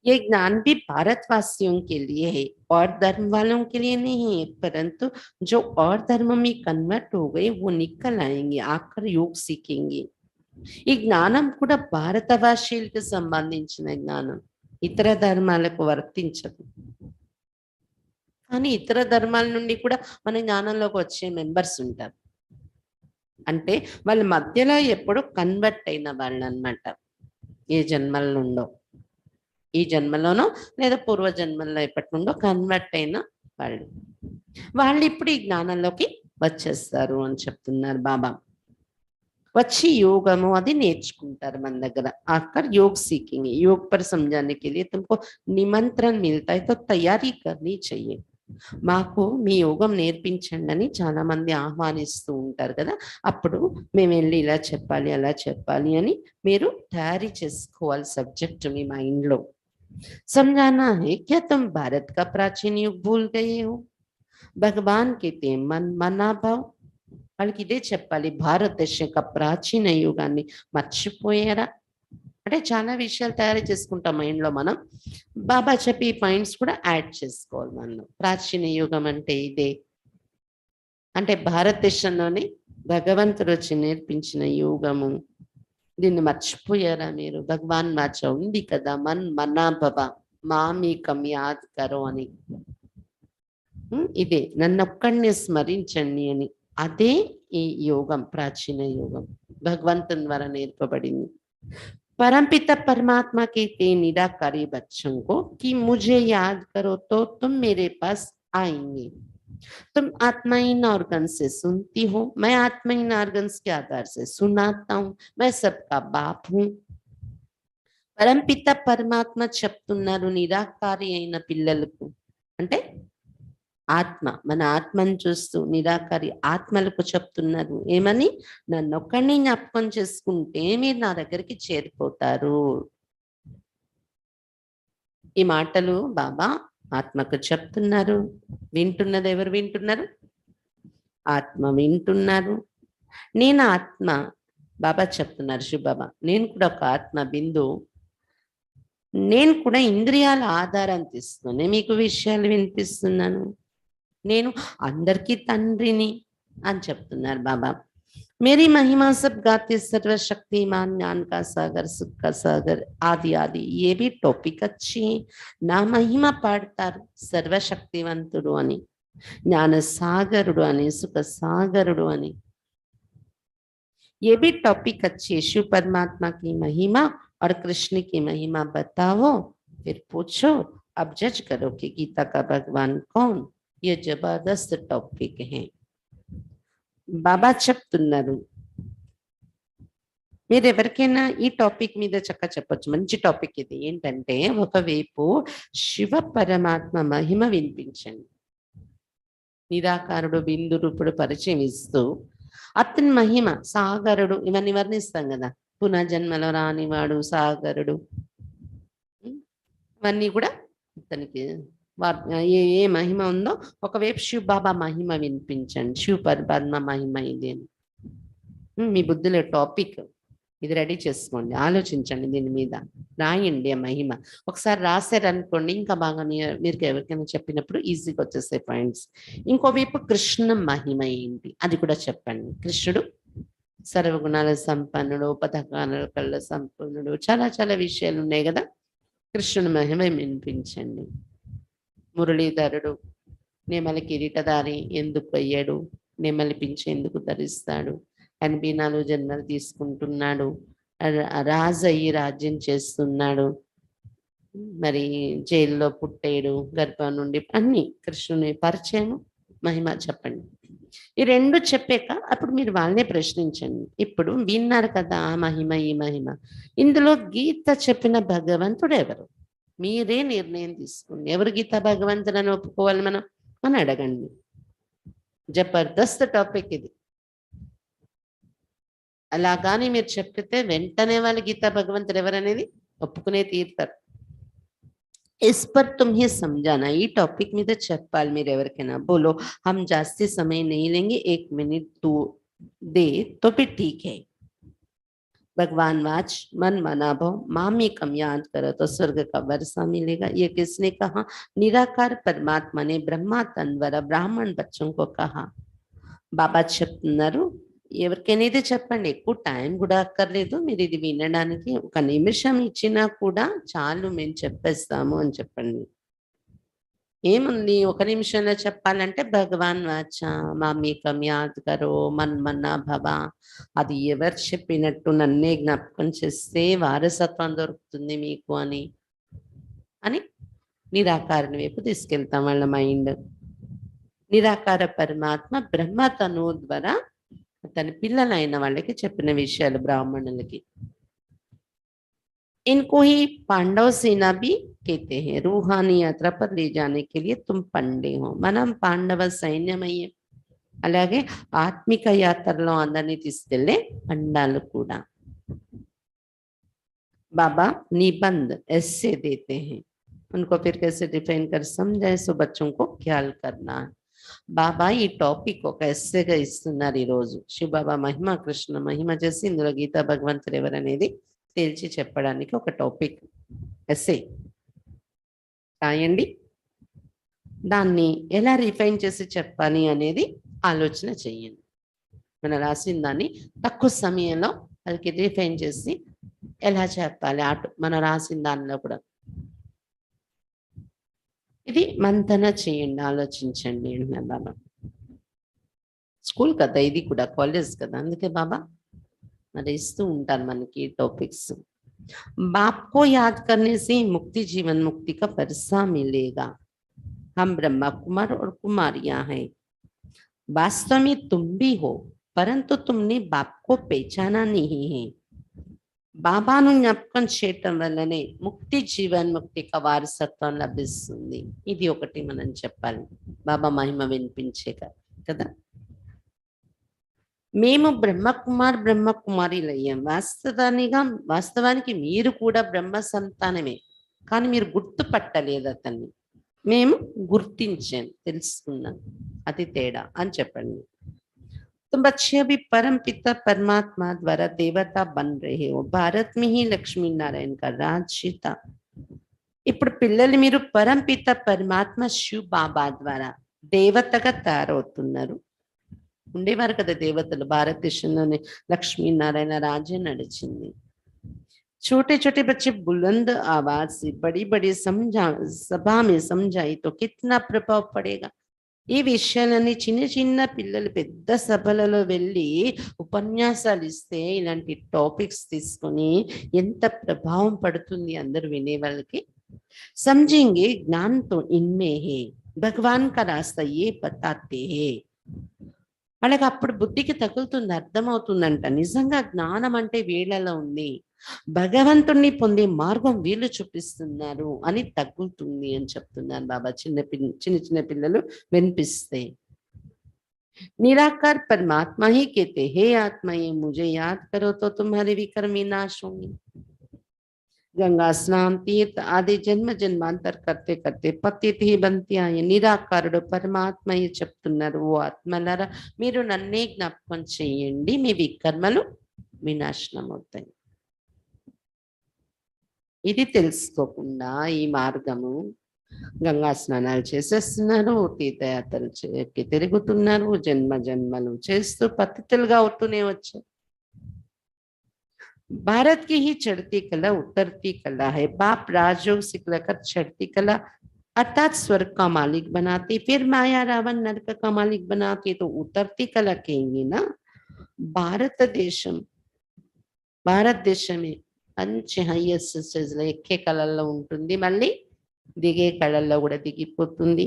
ये ज्ञान भी भारतवासियों के लिए है और धर्म वालों के लिए नहीं है, परंतु जो और धर्म में कन्वर्ट हो गए वो निकल आएंगे, आकर योग सीखेंगे. ఈ జ్ఞానం కూడా భారతవాసీలకు సంబంధించిన జ్ఞానం, ఇతర ధర్మాలకు వర్తించదు. కానీ ఇతర ధర్మాల నుండి కూడా మన జ్ఞానంలోకి వచ్చే మెంబర్స్ ఉంటారు, అంటే వాళ్ళ మధ్యలో ఎప్పుడు కన్వర్ట్ అయిన వాళ్ళు అన్నమాట. ఏ జన్మల నుండో, ఈ జన్మలోనో లేదా పూర్వ జన్మల్లో ఎప్పటి నుండో కన్వర్ట్ అయిన వాళ్ళు ఇప్పుడు ఈ జ్ఞానంలోకి వచ్చేస్తారు అని చెప్తున్నారు బాబా. వచ్చి యోగము అది నేర్చుకుంటారు మన దగ్గర, आकर योग सीखेंगे. योग पर समझाने के लिए तुमको निमंत्रण मिलता है तो तैयारी करनी चाहिए. మాకు మీ యోగం నేర్పించండి అని చాలా మంది ఆహ్వానిస్తూ ఉంటారు కదా, అప్పుడు మేము వెళ్ళి ఇలా చెప్పాలి అలా చెప్పాలి అని మీరు తయారీ చేసుకోవాలి సబ్జెక్ట్ మీ మైండ్లో. समझाना है क्या तुम भारत का प्राचीन युग भूल गए हो? భగవాన్ కి మన్నాభావ్ వాళ్ళకి ఇదే చెప్పాలి. భారతదేశం యొక్క ప్రాచీన యుగాన్ని మర్చిపోయారా? అంటే చాలా విషయాలు తయారు చేసుకుంటాం మైండ్లో మనం. బాబా చెప్పి ఈ పాయింట్స్ కూడా యాడ్ చేసుకోవాలి మనం. ప్రాచీన యుగం అంటే ఇదే. అంటే భారతదేశంలోని భగవంతుడు వచ్చి నేర్పించిన యుగము. దీన్ని మర్చిపోయారా మీరు? భగవాన్ వాచ ఉంది కదా, మన్నాభవ మామేకం యాద్ కరో అని. ఇదే నన్నొక్కడిని స్మరించండి అని. అదే ఈ యోగం, ప్రాచీన యోగం భగవంతుని ద్వారా నేర్పబడింది. परमपिता परमात्मा कहते निराकारी बच्चों को कि मुझे याद करो तो तुम मेरे पास आएंगे। तुम आत्माहीन ऑर्गन से सुनती हो, मैं आत्माहीन ऑर्गन्स के आधार से सुनाता हूँ। मैं सबका बाप हूँ। పరంపిత పరమాత్మ చెప్తున్నారు నిరాకారి అయిన పిల్లలకు. అంటే ఆత్మ, మన ఆత్మను చూస్తూ నిరాకారి ఆత్మలకు చెప్తున్నారు ఏమని? నన్ను ఒక్కడిని జ్ఞాపకం చేసుకుంటే మీరు నా దగ్గరికి చేరిపోతారు. ఈ మాటలు బాబా ఆత్మకు చెప్తున్నారు. వింటున్నది ఎవరు వింటున్నారు? ఆత్మ వింటున్నారు. నేను ఆత్మ. బాబా చెప్తున్నారు, శివబాబా నేను కూడా ఒక ఆత్మ బిందు. నేను కూడా ఇంద్రియాల ఆధారం తీస్తూనే మీకు విషయాలు వినిపిస్తున్నాను. నేను అందరికీ తండ్రిని అని చెప్తున్నారు బాబా. मेरी महिमा सब गाते सर्वशक्तिमान ज्ञान का सागर सुख का सागर आदि आदि ये भी टॉपिक अच्छी है. నా మహిమ పాడతారు సర్వశక్తివంతుడు అని, జ్ఞాన సాగరుడు అని, సుఖ సాగరుడు అని. ये भी टॉपिक अच्छी है. शिव परमात्मा की महिमा और कृष्ण की महिमा बताओ, फिर पूछो, अब जज करो कि गीता का भगवान कौन. ये जबरदस्त टॉपिक है. బాబా చెప్తున్నారు మీరు ఎవరికైనా ఈ టాపిక్ మీద చక్క చెప్పొచ్చు. మంచి టాపిక్ ఇది. ఏంటంటే ఒకవైపు శివ పరమాత్మ మహిమ వినిపించండి. నిరాకారుడు బిందు రూపుడు పరిచయం ఇస్తూ అతని మహిమ సాగరుడు ఇవన్నీ వర్ణిస్తాం కదా. పునర్జన్మలో రానివాడు సాగరుడు, ఇవన్నీ కూడా అతనికి ఏ ఏ మహిమ ఉందో ఒకవైపు శివ బాబా మహిమ వినిపించండి. శివ పరమాత్మ మహిమ ఇది అని మీ బుద్ధిలో టాపిక్ ఇది రెడీ చేసుకోండి. ఆలోచించండి, దీని మీద రాయండి. ఆ మహిమ ఒకసారి రాశారనుకోండి ఇంకా బాగా మీరు ఎవరికైనా చెప్పినప్పుడు ఈజీగా వచ్చేసే పాయింట్స్. ఇంకోవైపు కృష్ణ మహిమ ఏంటి అది కూడా చెప్పండి. కృష్ణుడు సర్వగుణాల సంపన్నుడు, పథకాల కళ్ళ సంపన్నుడు, చాలా చాలా విషయాలు ఉన్నాయి కదా. కృష్ణుని మహిమ వినిపించండి. మురళీధరుడు నెమలి కిరీటధారి ఎందుకు అయ్యాడు? నెమలి పింఛ ఎందుకు ధరిస్తాడు? 84 జన్మలు తీసుకుంటున్నాడు. రాజు అయ్యి రాజ్యం చేస్తున్నాడు. మరి జైల్లో పుట్టాడు, గర్భం నుండి అన్ని కృష్ణుని పరిచయం మహిమ చెప్పండి. ఈ రెండు చెప్పాక అప్పుడు మీరు వాళ్ళనే ప్రశ్నించండి. ఇప్పుడు విన్నారు కదా ఆ మహిమ ఈ మహిమ, ఇందులో గీత చెప్పిన భగవంతుడు ఎవరు? మీరే నిర్ణయం తీసుకోండి. ఎవరు గీతా భగవంతులను ఒప్పుకోవాలి మనం అని అడగండి. జబర్దస్త్ టాపిక్ ఇది. అలాగాని మీరు చెప్పితే వెంటనే వాళ్ళు గీతా భగవంతుడు ఎవరనేది ఒప్పుకునే తీరుతారు. इस पर तुम्हें समझाना ఈ టాపిక్ మీద చెప్పాలి మీరు ఎవరికైనా. बोलो हम जास्ती समय नहीं लेंगे, 1 मिनट तो दे तो भी ठीक है. भगवान वाच मन मना भव मामेकम याद करो तो स्वर्ग का वर्षा मिलेगा. ये किसने कहा? निराकार परमात्मा ने ब्रह्मा तन्वरा ब्राह्मण बच्चों को कहा. బాబా చెప్తున్నారు ఎవరికైనా ఇది చెప్పండి. ఎక్కువ టైం కూడా అక్కర్లేదు, మీరు ఇది వినడానికి 1 నిమిషం ఇచ్చినా కూడా చాలు, మేము చెప్పేస్తాము అని చెప్పండి. ఏముంది 1 నిమిషంలో చెప్పాలంటే భగవాన్ వాచ మామేకం యాద్ కరో మన్మనా భవ. అది ఎవరు చెప్పినట్టు నన్నే జ్ఞాపకం చేస్తే వారసత్వం దొరుకుతుంది మీకు అని అని నిరాకారుని వైపు తీసుకెళ్తాం వాళ్ళ మైండ్. నిరాకార పరమాత్మ బ్రహ్మ తను ద్వారా తన పిల్లలైన వాళ్ళకి చెప్పిన విషయాలు బ్రాహ్మణులకి. इनको ही पांडव सेना भी कहते हैं. रूहानी यात्रा पर ले जाने के लिए तुम पंडे हो. మనం పాండవ సైన్యమయ్యే, అలాగే ఆత్మిక యాత్రలో అందరినీ తీసుకెళ్లే పండాలు కూడా. बाबा निबंध ऐसे देते हैं, उनको फिर कैसे डिफाइन कर समझाए, सो बच्चों को ख्याल करना है। బాబా ఈ టాపిక్ ఒక ఎస్సేగా ఇస్తున్నారు ఈరోజు. శివబాబా మహిమ, కృష్ణ మహిమ చేసి ఇందులో గీతా భగవంతుడు ఎవరనేది తేల్చి చెప్పడానికి ఒక టాపిక్ ఎస్సే రాయండి. దాన్ని ఎలా రిఫైన్ చేసి చెప్పాలి అనేది ఆలోచన చెయ్యండి. మనం రాసిన దాన్ని తక్కువ సమయంలో వాళ్ళకి రిఫైన్ చేసి ఎలా చెప్పాలి మనం రాసిన దానిలో కూడా ఇది మంతన చేయండి, ఆలోచించండి అంటున్నారు బాబా. స్కూల్ కదా ఇది కూడా, కాలేజ్ కదా, అందుకే బాబా మరి ఇస్తూ ఉంటారు మనకి టాపిక్స్. बाप को याद करने से मुक्ति, जीवन मुक्ति का फरसा मिलेगा। हम ब्रह्मा कुमार और कुमारियां हैं, वास्तव में तुम भी हो, परंतु तुमने बाप को पहचाना नहीं है। బాబాను జ్ఞాపకం చేయటం వల్లనే ముక్తి, జీవన్ ముక్తిక వారసత్వం లభిస్తుంది. ఇది ఒకటి మనం చెప్పాలి బాబా మహిమ వినిపించే కదా. మేము బ్రహ్మకుమార్ బ్రహ్మకుమారిలయ్యాం. వాస్తవానికి మీరు కూడా బ్రహ్మ సంతానమే, కానీ మీరు గుర్తుపట్టలేదు అతన్ని. మేము గుర్తించాం, తెలుసుకున్నాం, అది తేడా అని చెప్పండి. तुम बच्चे अभी परम पिता परमात्मा द्वारा देवता बन रहे हो, भारत में ही लक्ष्मी नारायण का राज्यता। ఇప్పుడు పిల్లలు మీరు పరంపిత పరమాత్మ శివ్ బాబా ద్వారా దేవతగా తయారవుతున్నారు. ఉండేవారు కదా దేవతలు, భారతదేశంలోనే లక్ష్మీనారాయణ రాజ్యం నడిచింది. छोटे छोटे बच्चे बुलंद आवाज से बड़ी बड़ी सभा में समझाई तो कितना प्रभाव पड़ेगा। ఈ విషయాలన్నీ చిన్న చిన్న పిల్లలు పెద్ద సభలలో వెళ్ళి ఉపన్యాసాలు ఇస్తే, ఇలాంటి టాపిక్స్ తీసుకొని ఎంత ప్రభావం పడుతుంది అందరు వినే వాళ్ళకి. समझेंगे ज्ञान तो इनमें है, भगवान का रास्ता ये बताते हैं. వాళ్ళకి అప్పుడు బుద్ధికి తగులుతుంది, అర్థమవుతుందంట నిజంగా జ్ఞానం అంటే వీళ్ళలో ఉంది, భగవంతుణ్ణి పొందే మార్గం వీళ్ళు చూపిస్తున్నారు అని తగ్గుతుంది అని చెప్తున్నారు బాబా. చిన్న చిన్న పిల్లలు వినిపిస్తే निराकार परमात्मा ही कहते, हे आत्मा ये मुझे याद करो तो तुम्हारे विकर्म विनाश होंगे। गंगा स्नान तीर्थ आदि जन्म जन्मांतर करते करते पतित ही बनती आए. నిరాకారుడు పరమాత్మ చెప్తున్నారు, ఓ ఆత్మలారా మీరు నన్నే జ్ఞాపకం చేయండి, మీ వికర్మలు వినాశనం అవుతాయి. ఇది తెలుసుకోకుండా ఈ మార్గము గంగా స్నానాలు చేసేస్తున్నారు, తీర్థయాత్రలు తిరుగుతున్నారు, జన్మ జన్మలు చేస్తూ పతితులుగా అవుతూనే వచ్చారు. भारत की ही चढ़ती कला उतरती कला है. बाप राजयोग सिखलाकर चढ़ती कला अर्थात स्वर्ग का मालिक बनाते, फिर माया रावण नरक का मालिक बनाते, तो उतरती कला कहेंगे ना. భారతదేశమే మంచి హైయెస్ట్ ఎక్కే కళల్లో ఉంటుంది, మళ్ళీ దిగే కళల్లో కూడా దిగిపోతుంది.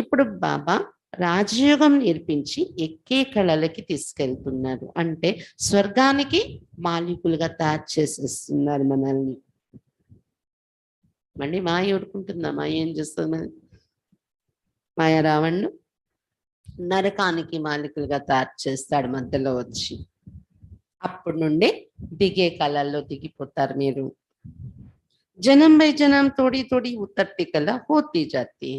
ఇప్పుడు బాబా రాజయోగం నేర్పించి ఎక్కే కళలకి తీసుకెళ్తున్నారు, అంటే స్వర్గానికి మాలికులుగా తయారు చేసేస్తున్నారు మనల్ని. మళ్ళీ మాయ ఊరుకుంటుందా? మాయ ఏం చేస్తుంది? మాయ రావణ్ణు నరకానికి మాలికులుగా తయారు చేస్తాడు మధ్యలో వచ్చి. అప్పటి నుండి దిగే కళల్లో దిగిపోతారు మీరు. జనం బై జనం తోడి తోడి ఉత్తర్తి కళ హోతీ జాతి.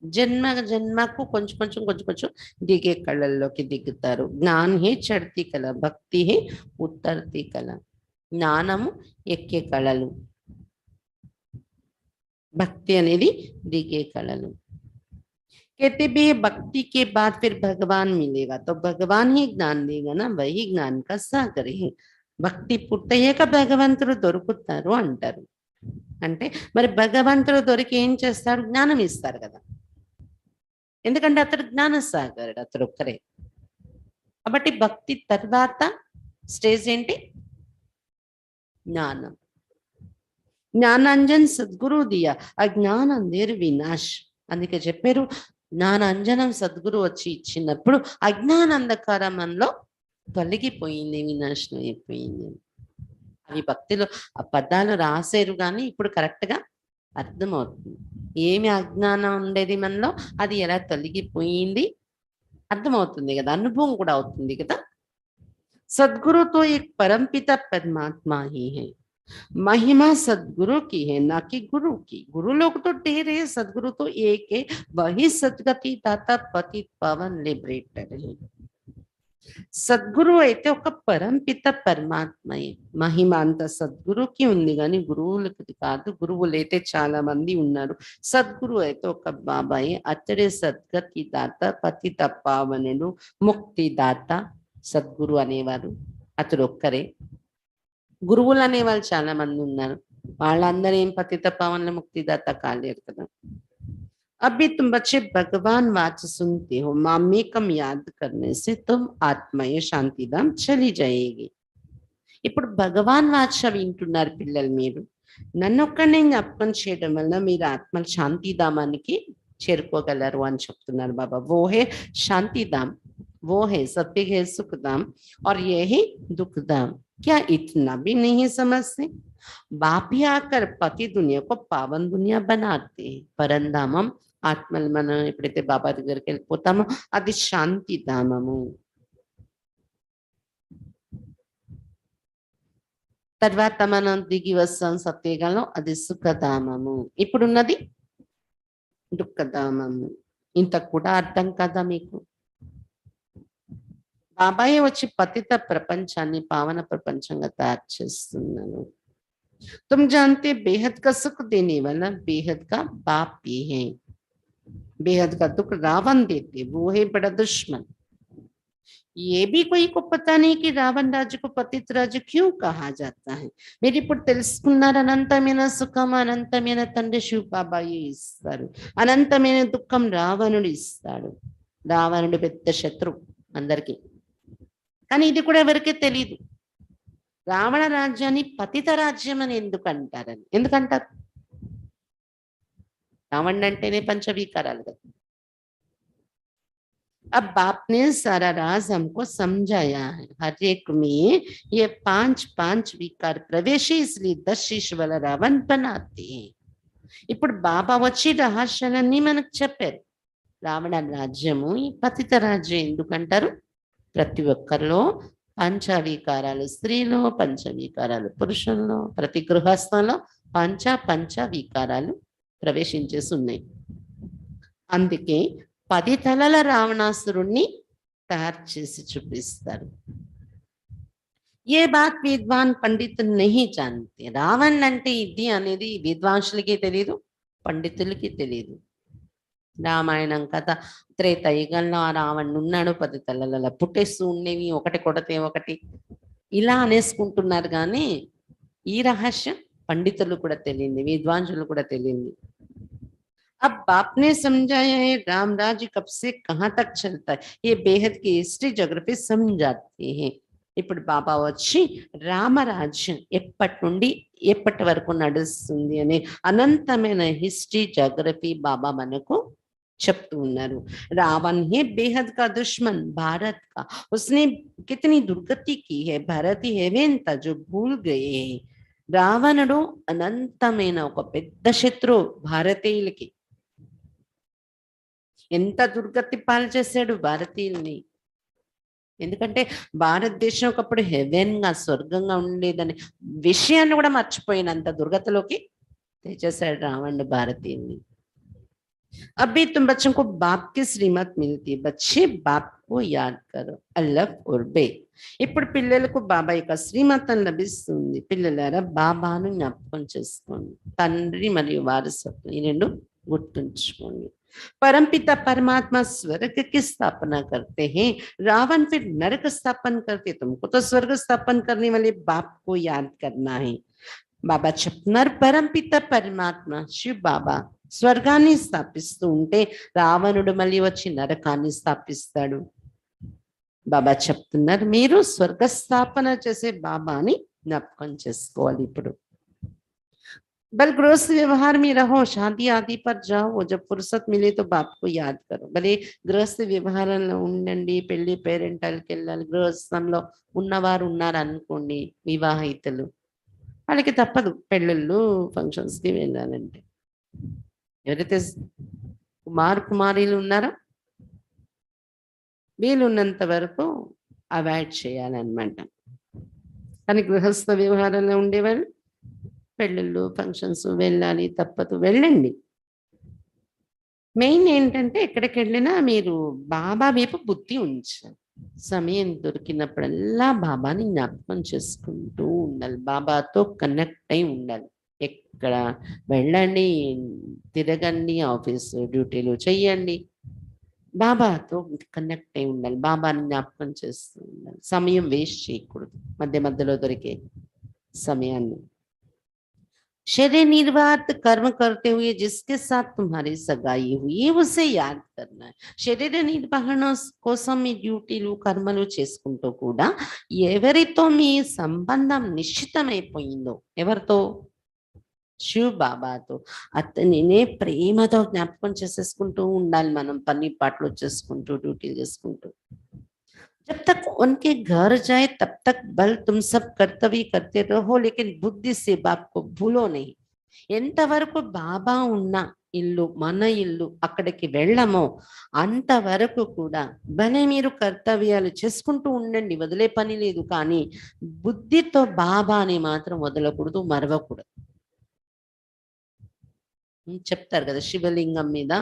జన్మ జన్మకు కొంచెం కొంచెం దిగే కళల్లోకి దిగుతారు. జ్ఞాన్ హే చడ్తి కళ, భక్తి హే ఉత్తర్తి కళ. జ్ఞానము ఎక్కే కళలు, భక్తి అనేది దిగే కళలు. कहते भी भक्ति के बाद फिर भगवान मिलेगा, तो भगवान ही ज्ञान देगा ना, वही ज्ञान का सागर है. భక్తి పూర్తయ్యాక భగవంతుడు దొరుకుతారు అంటారు. అంటే మరి భగవంతుడు దొరికి ఏం చేస్తాడు? జ్ఞానం ఇస్తారు కదా, ఎందుకంటే అతడు జ్ఞాన సాగరుడు, అతడు ఒక్కరే. కాబట్టి భక్తి తర్వాత స్టేజ్ ఏంటి? జ్ఞానం. జ్ఞానాంజన్ సద్గురు దియా అజ్ఞాన నిర్వినాశ్. అందుకే చెప్పారు, జ్ఞానాంజనం సద్గురు వచ్చి ఇచ్చినప్పుడు అజ్ఞాన అంధకారం మనలో తొలగిపోయింది, వినాశనం అయిపోయింది. అవి భక్తిలో ఆ పదాలు రాశారు కానీ ఇప్పుడు కరెక్ట్ గా అర్థమవుతుంది. ఏమి అజ్ఞానం ఉండేది మనలో, అది ఎలా తొలగిపోయింది అర్థమవుతుంది కదా, అనుభవం కూడా అవుతుంది కదా. సద్గురుతో एक परमपिता परमात्मा ही है. महिमा सदगुरु की है, ना कि गुरु की। गुरु लोग तो ढेर है, सदगुरु तो एक है। वही सदगति दाता पतित पावन लिबरेटर है। సద్గురు అయితే ఒక పరంపిత పరమాత్మయే. మహిమ అంత సద్గురుకి ఉంది కానీ గురువులకి కాదు. గురువులు అయితే చాలా మంది ఉన్నారు. సద్గురు అయితే ఒక బాబాయే. అతడే సద్గతి దాత, పతిత పావనుడు, ముక్తి దాత. సద్గురు అనేవారు అతడు ఒక్కరే. గురువులు అనేవాళ్ళు చాలా మంది ఉన్నారు. వాళ్ళందరూ ఏం పతిత పావన ముక్తిదాత కాలేరు కదా. अभी तुम बच्चे भगवान वाच सुनते हो, मामेकम याद करने से तुम ఆత్మయ శాంతిధామ్ చలి जाएगी. ఇప్పుడు భగవాన్ వాచ వింటున్నారు పిల్లలు మీరు. నన్నొక్కనే జ్ఞాపకం చేయడం వల్ల మీరు ఆత్మ శాంతిధామానికి చేరుకోగలరు అని చెప్తున్నారు బాబా. वो है शांतिधाम, वो है सत्य है सुखधाम और ये है दुखधाम. क्या इतना भी नहीं समझते? बाप ही आकर पति दुनिया को पावन दुनिया बनाते हैं. పరంధామం ఆత్మలు మనం ఎప్పుడైతే బాబా దగ్గరికి వెళ్ళిపోతామో అది శాంతిధామము. తర్వాత మనం దిగి వస్తాం సత్యగలం, అది సుఖధామము. ఇప్పుడున్నది దుఃఖధామము. ఇంత కూడా అర్థం కదా మీకు? బాబాయే వచ్చి పతిత ప్రపంచాన్ని పావన ప్రపంచంగా తయారు చేస్తున్నాను. तुम जानते बेहद का सुख देने वाला बेहद का बाप भी है. बेहद का दुख रावण देते, वो है बड़ा दुश्मन. ये भी कोई को पता नहीं कि రావణ రాజు को పతిత రాజు क्यों कहा जाता है. మీరు ఇప్పుడు తెలుసుకున్నారు. అనంతమైన సుఖం అనంతమైన తండ్రి శివ బాబాయే ఇస్తారు. అనంతమైన దుఃఖం రావణుడు ఇస్తాడు. రావణుడు పెద్ద శత్రువు అందరికీ. కానీ ఇది కూడా ఎవరికీ తెలియదు. రావణ రాజ్యాన్ని పతిత రాజ్యం అని ఎందుకంటారు? రావణ అంటేనే పంచవికారాలు కదా. अब बाप ने सारा राज हमको समझाया है. हर एक में ये पांच विकार प्रवेश है, इसलिए 10 शीश वाला रावण बनाते हैं. ఇప్పుడు బాబా వచ్చి రహస్యాలన్నీ మనకు చెప్పారు. రావణ రాజ్యము ఈ పతిత రాజ్యం ఎందుకంటారు? ప్రతి ఒక్కరిలో పంచవికారాలు, స్త్రీలో పంచవికారాలు, పురుషుల్లో, ప్రతి గృహస్థంలో పంచ వికారాలు ప్రవేశించేసి ఉన్నాయి. అందుకే 10 తలల రావణాసురుణ్ణి తయారు చేసి చూపిస్తారు. ఏ బాత్ విద్వాన్ పండిత్ నహీ జానతే. రావణ్ అంటే ఇది అనేది విద్వాంసులకి తెలియదు, పండితులకి తెలియదు. రామాయణం కథ త్రేతాయుగంలో ఆ రావణుడు ఉన్నాడు, 10 తలల పుట్టేస్తూ ఉండేవి, ఒకటి కొడితే ఒకటి ఇలా అనేసుకుంటున్నారు. కానీ ఈ రహస్యం పండితులు కూడా తెలియంది, విద్వాంసులు కూడా తెలియంది. अब बाप ने समझाया है राम राज्य कब से कहाँ तक चलता है, ये बेहद की हिस्ट्री जोग्రఫీ समझाते हैं. ఇప్పుడు బాబా వచ్చి రామరాజ్యం ఎప్పటి నుండి ఎప్పటి వరకు నడుస్తుంది అనే అనంతమైన హిస్టరీ జోగ్రఫీ బాబా మనకు చెప్తూ ఉన్నారు. रावण है बेहद का दुश्मन भारत का, उसने कितनी दुर्गति की है. भारत ही हेवेन था जो भूल गए. రావణుడు అనంతమైన ఒక పెద్ద శత్రువు భారతీయులకి. ఎంత దుర్గతి పాలు చేశాడు భారతీయుల్ని. ఎందుకంటే భారతదేశం ఒకప్పుడు హెవెన్ గా స్వర్గంగా ఉండేదని విషయాన్ని కూడా మర్చిపోయినంత దుర్గతిలోకి తెచ్చేశాడు రావణుడు భారతీయుల్ని. अभी तुम बच्चों को बाप की श्रीमत मिलती है, बच्चे बाप को याद करो. अल्लाह और बे. ఇప్పుడు పిల్లలకు బాబా యొక్క శ్రీమతం లభిస్తుంది. పిల్లలారా బాబాను జ్ఞాపకం చేసుకోండి. తండ్రి మరియు వారసత్వం ఈ రెండు గుర్తుంచుకోండి. परमपिता परमात्मा स्वर्ग की स्थापना करते हैं, रावण फिर नरक स्थापन करते. तुमको तो स्वर्ग स्थापन करने वाले बाप को याद करना है. బాబా చెప్తున్నారు పరంపిత పరమాత్మ శివ్ బాబా స్వర్గాన్ని స్థాపిస్తూ ఉంటే రావణుడు మళ్ళీ వచ్చి నరకాన్ని స్థాపిస్తాడు. బాబా చెప్తున్నారు మీరు స్వర్గ స్థాపన చేసే బాబాని జ్ఞాపకం చేసుకోవాలి. ఇప్పుడు बल गृहस्थ व्यवहार में रहो, शादी आदि पर जाओ, जब फुर्सत मिले तो बाप को याद करो. భలే గృహస్థ వ్యవహారంలో ఉండండి, పెళ్లి పేరెంటాలకి వెళ్ళాలి. గృహస్థంలో ఉన్నవారు ఉన్నారు అనుకోండి, వివాహితులు, వాళ్ళకి తప్పదు పెళ్ళిళ్ళు ఫంక్షన్స్కి వెళ్ళాలంటే. ఎవరైతే కుమారీలు ఉన్నారో వీలున్నంత వరకు అవాయిడ్ చేయాలన్నమాట. కానీ గృహస్థ వ్యవహారంలో ఉండేవాళ్ళు పెళ్ళిళ్ళు ఫంక్షన్స్ వెళ్ళాలి తప్పదు, వెళ్ళండి. మెయిన్ ఏంటంటే ఎక్కడికి వెళ్ళినా మీరు బాబా వైపు బుద్ధి ఉంచాలి. సమయం దొరికినప్పుడల్లా బాబాని జ్ఞాపకం చేసుకుంటూ ఉండాలి, బాబాతో కనెక్ట్ అయి ఉండాలి. ఎక్కడ వెళ్ళండి, తిరగండి, ఆఫీస్ డ్యూటీలు చెయ్యండి, బాబాతో కనెక్ట్ అయి ఉండాలి, బాబాని జ్ఞాపకం చేస్తూ ఉండాలి. సమయం వేస్ట్ చేయకూడదు మధ్య మధ్యలో దొరికే సమయాన్ని. शरीर निर्वात कर्म करते हुए जिसके साथ तुम्हारी सगाई हुई उसे याद करना है. శరీర నిర్వహణ కోసం మీ డ్యూటీలు కర్మలు చేసుకుంటూ కూడా ఎవరితో మీ సంబంధం నిశ్చితమైపోయిందో, ఎవరితో? శివ్ బాబాతో. అతనినే ప్రేమతో జ్ఞాపకం చేసేసుకుంటూ ఉండాలి మనం, పని పాటలు చేసుకుంటూ డ్యూటీలు చేసుకుంటూ. जब तक उनके घर जाए तब तक बल तुम सब कर्तव्य करते रहो, लेकिन बुद्धि से बाप को भूलो नहीं. ఎంతవరకు బాబా ఉన్న ఇల్లు, మన ఇల్లు, అక్కడికి వెళ్ళమో అంతవరకు కూడా భలే మీరు కర్తవ్యాలు చేసుకుంటూ ఉండండి, వదిలే పని లేదు. కానీ బుద్ధితో బాబాని మాత్రం వదలకూడదు, మరవకూడదు. చెప్తారు కదా, శివలింగం మీద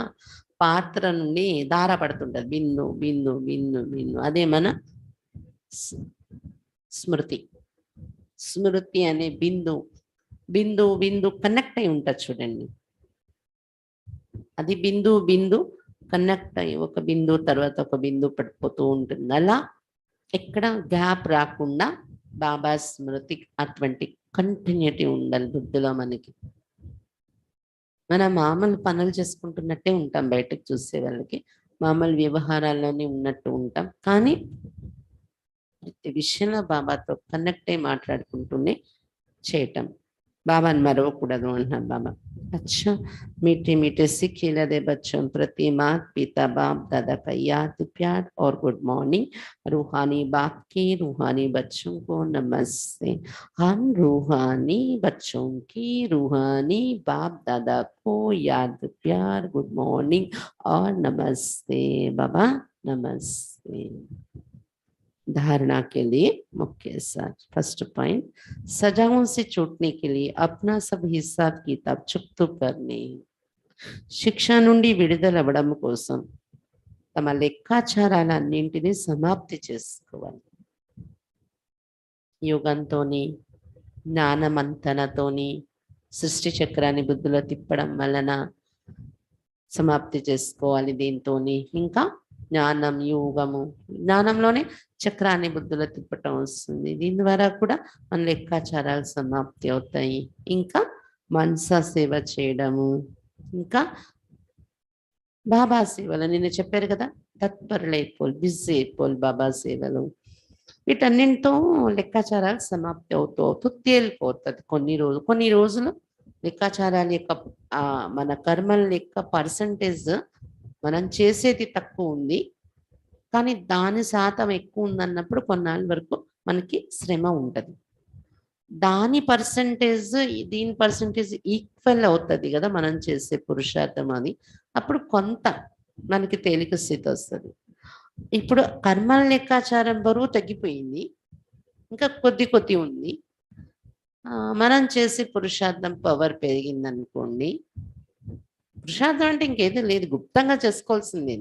పాత్ర నుండి దార పడుతుంటది, బిందు బిందు బిందు బిందు. అదే మన స్మృతి. స్మృతి అనే బిందు బిందు బిందు కనెక్ట్ అయి ఉంటుంది చూడండి, అది బిందు బిందు కనెక్ట్ అయ్యి ఒక బిందు తర్వాత ఒక బిందు పడిపోతూ ఉంటుంది. అలా ఎక్కడ గ్యాప్ రాకుండా బాబా స్మృతి అటువంటి కంటిన్యూటీ ఉండాలి బుద్ధిలో మనకి. మన మామూలు పనులు చేసుకుంటున్నట్టే ఉంటాం, బయటకు చూసే వాళ్ళకి మామూలు వ్యవహారాల్లోనే ఉన్నట్టు ఉంటాం. కానీ ప్రతి విషయంలో బాబాతో కనెక్ట్ అయి మాట్లాడుకుంటూనే చేయటం. బాబాని మరవకూడదు అంటున్నారు బాబా. अच्छा मीठे मीठे सिक्के लदे बच्चों प्रति मात पिता बाप दादा का याद प्यार और गुड मॉर्निंग. रूहानी बाप के रूहानी बच्चों को नमस्ते. हम रूहानी बच्चों की रूहानी बाप दादा को याद प्यार गुड मॉर्निंग और नमस्ते. बाबा नमस्ते. धारणा के लिए मुख्य सार. फर्स्ट पॉइंट, सजाओं से छूटने के लिए अपना सब हिसाब किताब चुप्तु करने. శిక్ష నుండి విడుదలవ్వడం కోసం తమ లెక్కాచారాలన్నింటినీ సమాప్తి చేసుకోవాలి. యోగంతోని, జ్ఞానమంతనతోని, సృష్టి చక్రాన్ని బుద్ధిలో తిప్పడం వలన సమాప్తి చేసుకోవాలి. దీంతోని ఇంకా జ్ఞానం, యోగము, జ్ఞానంలోనే చక్రాన్ని బుద్ధిలో తిప్పటం వస్తుంది. దీని ద్వారా కూడా మన లెక్కాచారాలు సమాప్తి అవుతాయి. ఇంకా మనసా సేవ చేయడము, ఇంకా బాబా సేవలు నిన్న చెప్పారు కదా, తత్పరులైపోలు, బిజీ అయిపోలు బాబా సేవలు. వీటన్నింటితో లెక్కాచారాలు సమాప్తి అవుతూ తేలిపోతుంది. కొన్ని రోజులు లెక్కాచారాల యొక్క మన కర్మల యొక్క పర్సంటేజ్ మనం చేసేది తక్కువ ఉంది, కానీ దాని శాతం ఎక్కువ ఉందన్నప్పుడు కొన్నాళ్ళ వరకు మనకి శ్రమ ఉంటుంది. దాని పర్సంటేజ్ దీని పర్సంటేజ్ ఈక్వల్ అవుతుంది కదా మనం చేసే పురుషార్థం అది. అప్పుడు కొంత మనకి తేలిక స్థితి వస్తుంది. ఇప్పుడు కర్మల లెక్కాచారం బరువు తగ్గిపోయింది, ఇంకా కొద్ది ఉంది. మనం చేసే పురుషార్థం పవర్ పెరిగింది అనుకోండి. పురుషార్థం అంటే ఇంకేదో లేదు, గుప్తంగా చేసుకోవాల్సిందే,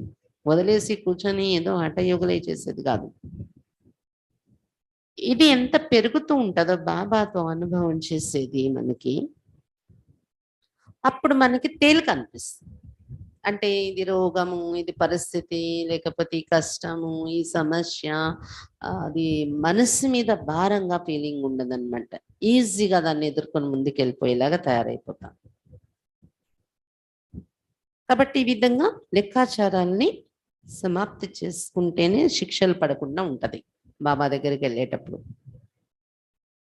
వదిలేసి కూర్చొని ఏదో హఠయోగులే చేసేది కాదు. ఇది ఎంత పెరుగుతూ ఉంటుందో బాబాతో అనుభవం చేసేది మనకి, అప్పుడు మనకి తేలిక అనిపిస్తుంది. అంటే ఇది రోగము, ఇది పరిస్థితి, లేకపోతే ఈ కష్టము, ఈ సమస్య, అది మనసు మీద భారంగా ఫీలింగ్ ఉండదన్నమాట. ఈజీగా దాన్ని ఎదుర్కొని ముందుకు వెళ్ళిపోయేలాగా తయారైపోతాం. కాబట్టి ఈ విధంగా లెక్కాచారాల్ని సమాప్తి చేసుకుంటేనే శిక్షలు పడకుండా ఉంటది. బాబా దగ్గరికి వెళ్ళేటప్పుడు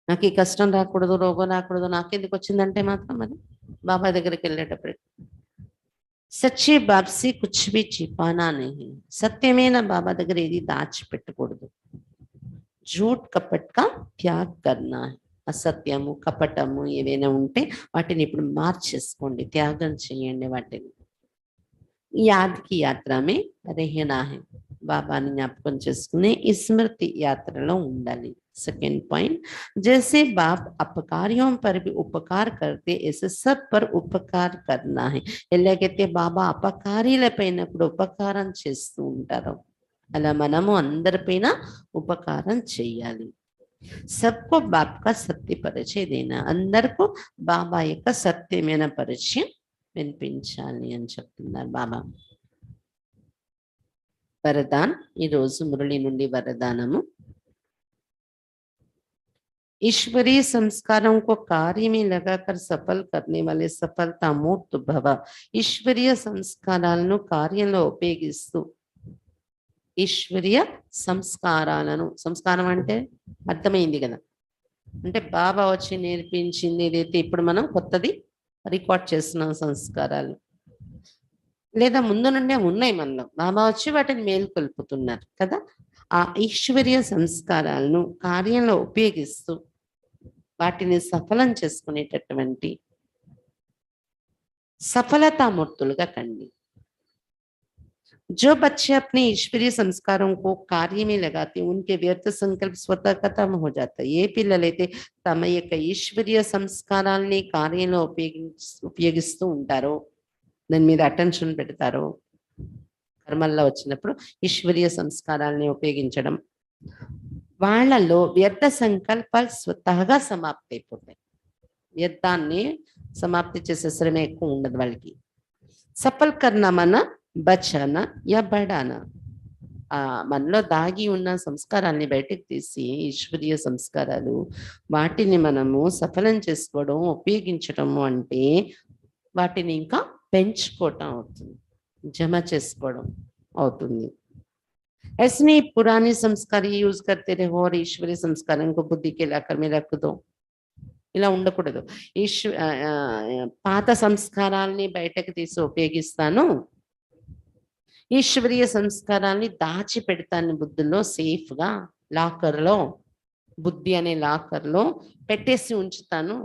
నాకు ఈ కష్టం రాకూడదు, రోగం రాకూడదు, నాకెందుకు వచ్చిందంటే మాత్రం మరి బాబా దగ్గరికి వెళ్ళేటప్పుడు సచ్చే బాప్సి కుచ్ భీ చిపానా నహీ. సత్యమైన బాబా దగ్గర ఏది దాచిపెట్టకూడదు. జూట్ కపట్కా త్యాగ్ కర్నా. అసత్యము, కపటము ఏవైనా ఉంటే వాటిని ఇప్పుడు మార్చేసుకోండి, త్యాగం చేయండి వాటిని. యాద్కి యాత్రమే రెహనా హై. బాబాని జ్ఞాపకం చేసుకునే ఈ స్మృతి యాత్రలో ఉండాలి. सेकेंड पॉइंट, जैसे बाप अपकारियों पर भी उपकार करते ऐसे सब पर ఉపకార్ करना है. ఎలాగైతే బాబా అపకారీలపైన కూడా ఉపకారం చేస్తూ ఉంటారో అలా మనము అందరిపైన ఉపకారం చేయాలి. सबको बाप का सत्य परिचय देना, అందరికీ బాబా యొక్క సత్యమైన పరిచయం వినిపించాలి అని చెప్తున్నారు బాబా. వరదాన్, ఈరోజు మురళి నుండి వరదానము. ईश्वरीय संस्कारों को कार्य में लगाकर सफल करने वाले सफलता मूर्त भव. ఈశ్వరీయ సంస్కారాలను కార్యంలో ఉపయోగిస్తూ, ఈశ్వరీయ సంస్కారాలను, సంస్కారం అంటే అర్థమైంది కదా, అంటే బాబా వచ్చి నేర్పించింది ఏదైతే ఇప్పుడు మనం కొత్తది రికార్డ్ చేస్తున్నాం సంస్కారాలు, లేదా ముందు నుండే ఉన్నాయి మనలో, బాబా వచ్చి వాటిని మేల్కొల్పుతున్నారు కదా. ఆ ఈశ్వరీయ సంస్కారాలను కార్యంలో ఉపయోగిస్తూ వాటిని సఫలం చేసుకునేటటువంటి సఫలతామూర్తులుగా కండి. जो बच्चे अपने ईश्वरीय संस्कारों को कार्य में लगाते उनके व्यर्थ संकल्प स्वतः खत्म हो जाता है. ఏ పిల్లలైతే తమ యొక్క ఈశ్వరీయ సంస్కారాల్ని కార్యంలో ఉపయోగిస్తూ ఉంటారో, దాని మీద అటెన్షన్ పెడతారో, కర్మల్లో వచ్చినప్పుడు ఈశ్వరీయ సంస్కారాల్ని ఉపయోగించడం, వాళ్ళలో వ్యర్థ సంకల్పాలు స్వతహాగా సమాప్తి అయిపోతాయి. వ్యర్థాన్ని సమాప్తి చేసే శ్రమ ఎక్కువ ఉండదు వాళ్ళకి. సఫల్ కర్ణ మన బచానా యా బడానా, మనలో దాగి ఉన్న సంస్కారాల్ని బయటకు తీసి ఈశ్వరీయ సంస్కారాలు వాటిని మనము సఫలం చేసుకోవడం, ఉపయోగించడము అంటే వాటిని ఇంకా పెంచుకోవటం అవుతుంది, జమ చేసుకోవడం అవుతుంది. ऐसे नहीं पुराने संस्कार ही यूज करते रहो और ईश्वरीय संस्कारों को बुद्धि के लाकर में रख दो, ఇలా ఉండకూడదు. పాత సంస్కారాల్ని బయటకు తీసి ఉపయోగిస్తాను, ఈశ్వరీయ సంస్కారాల్ని దాచి పెడతాను బుద్ధిలో, సేఫ్ గా లాకర్ లో, బుద్ధి అనే లాకర్ లో పెట్టేసి ఉంచుతాను,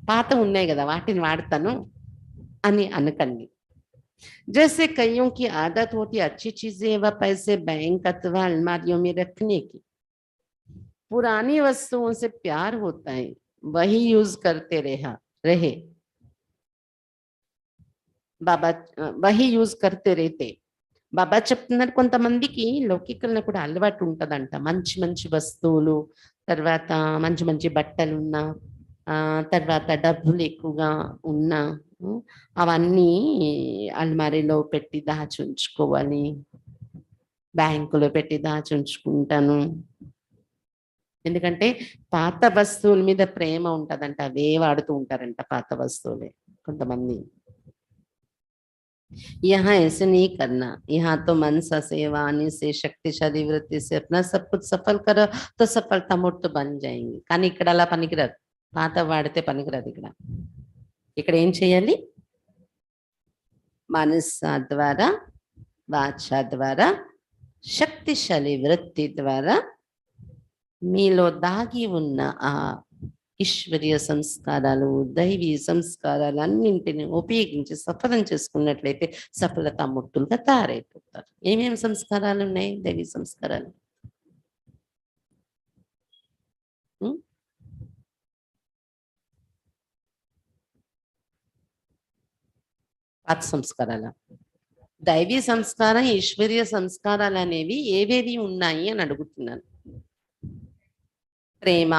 పాత ఉన్నాయి కదా వాటిని వాడతాను అని అనకండి. जैसे कईयों की आदत होती अच्छी चीजें व पैसे बैंक अथवा अलमारियों में रखने की, पुरानी वस्तुओं से प्यार होता है, वही यूज करते रहे బాబా, వహి యూజ్ కర్తే రేతే. బాబా చెప్తున్నారు, కొంతమందికి లౌకికంలో కూడా అలవాటు ఉంటుందంట, మంచి మంచి వస్తువులు, తర్వాత మంచి మంచి బట్టలు ఉన్నా, తర్వాత డబ్బులు ఎక్కువగా ఉన్నా అవన్నీ అల్మారీలో పెట్టి దాచి ఉంచుకోవాలి, బ్యాంకులో పెట్టి దాచి ఉంచుకుంటాను. ఎందుకంటే పాత వస్తువుల మీద ప్రేమ ఉంటదంట, అవే వాడుతూ ఉంటారంట పాత వస్తువులే కొంతమంది. यहाँ ऐसे नहीं करना, यहाँ तो मन सा सेवा आने से शक्तिशाली वृत्ति से अपना सब कुछ सफल करो तो सफलता मूर्त बन जाएंगे. కానీ ఇక్కడ అలా పనికిరాదు, పాత వాడితే పనికిరాదు. ఇక్కడ ఏం చేయాలి, మనస్స ద్వారా, వాచ ద్వారా, శక్తిశాలి వృత్తి ద్వారా మీలో దాగి ఉన్న ఆ ఈశ్వరీయ సంస్కారాలు, దైవీ సంస్కారాలు అన్నింటిని ఉపయోగించి సఫలం చేసుకున్నట్లయితే సఫలతామూర్తులుగా తయారైపోతారు. ఏమేమి సంస్కారాలు ఉన్నాయి దైవీ సంస్కారాలు? పాత సంస్కారాల, దైవీ సంస్కారం, ఈశ్వరీయ సంస్కారాలు అనేవి ఏవేవి ఉన్నాయి అని అడుగుతున్నాను. ప్రేమ,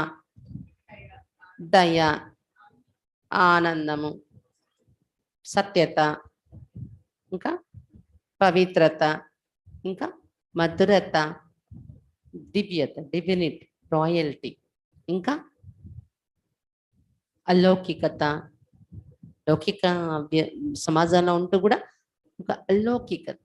దయ, ఆనందము, సత్యత, ఇంకా పవిత్రత, ఇంకా మధురత, దివ్యత, డివినిటీ, రాయల్టీ, ఇంకా అలౌకికత. లౌకిక సమాజంలో ఉంటూ కూడా ఒక అలౌకికత,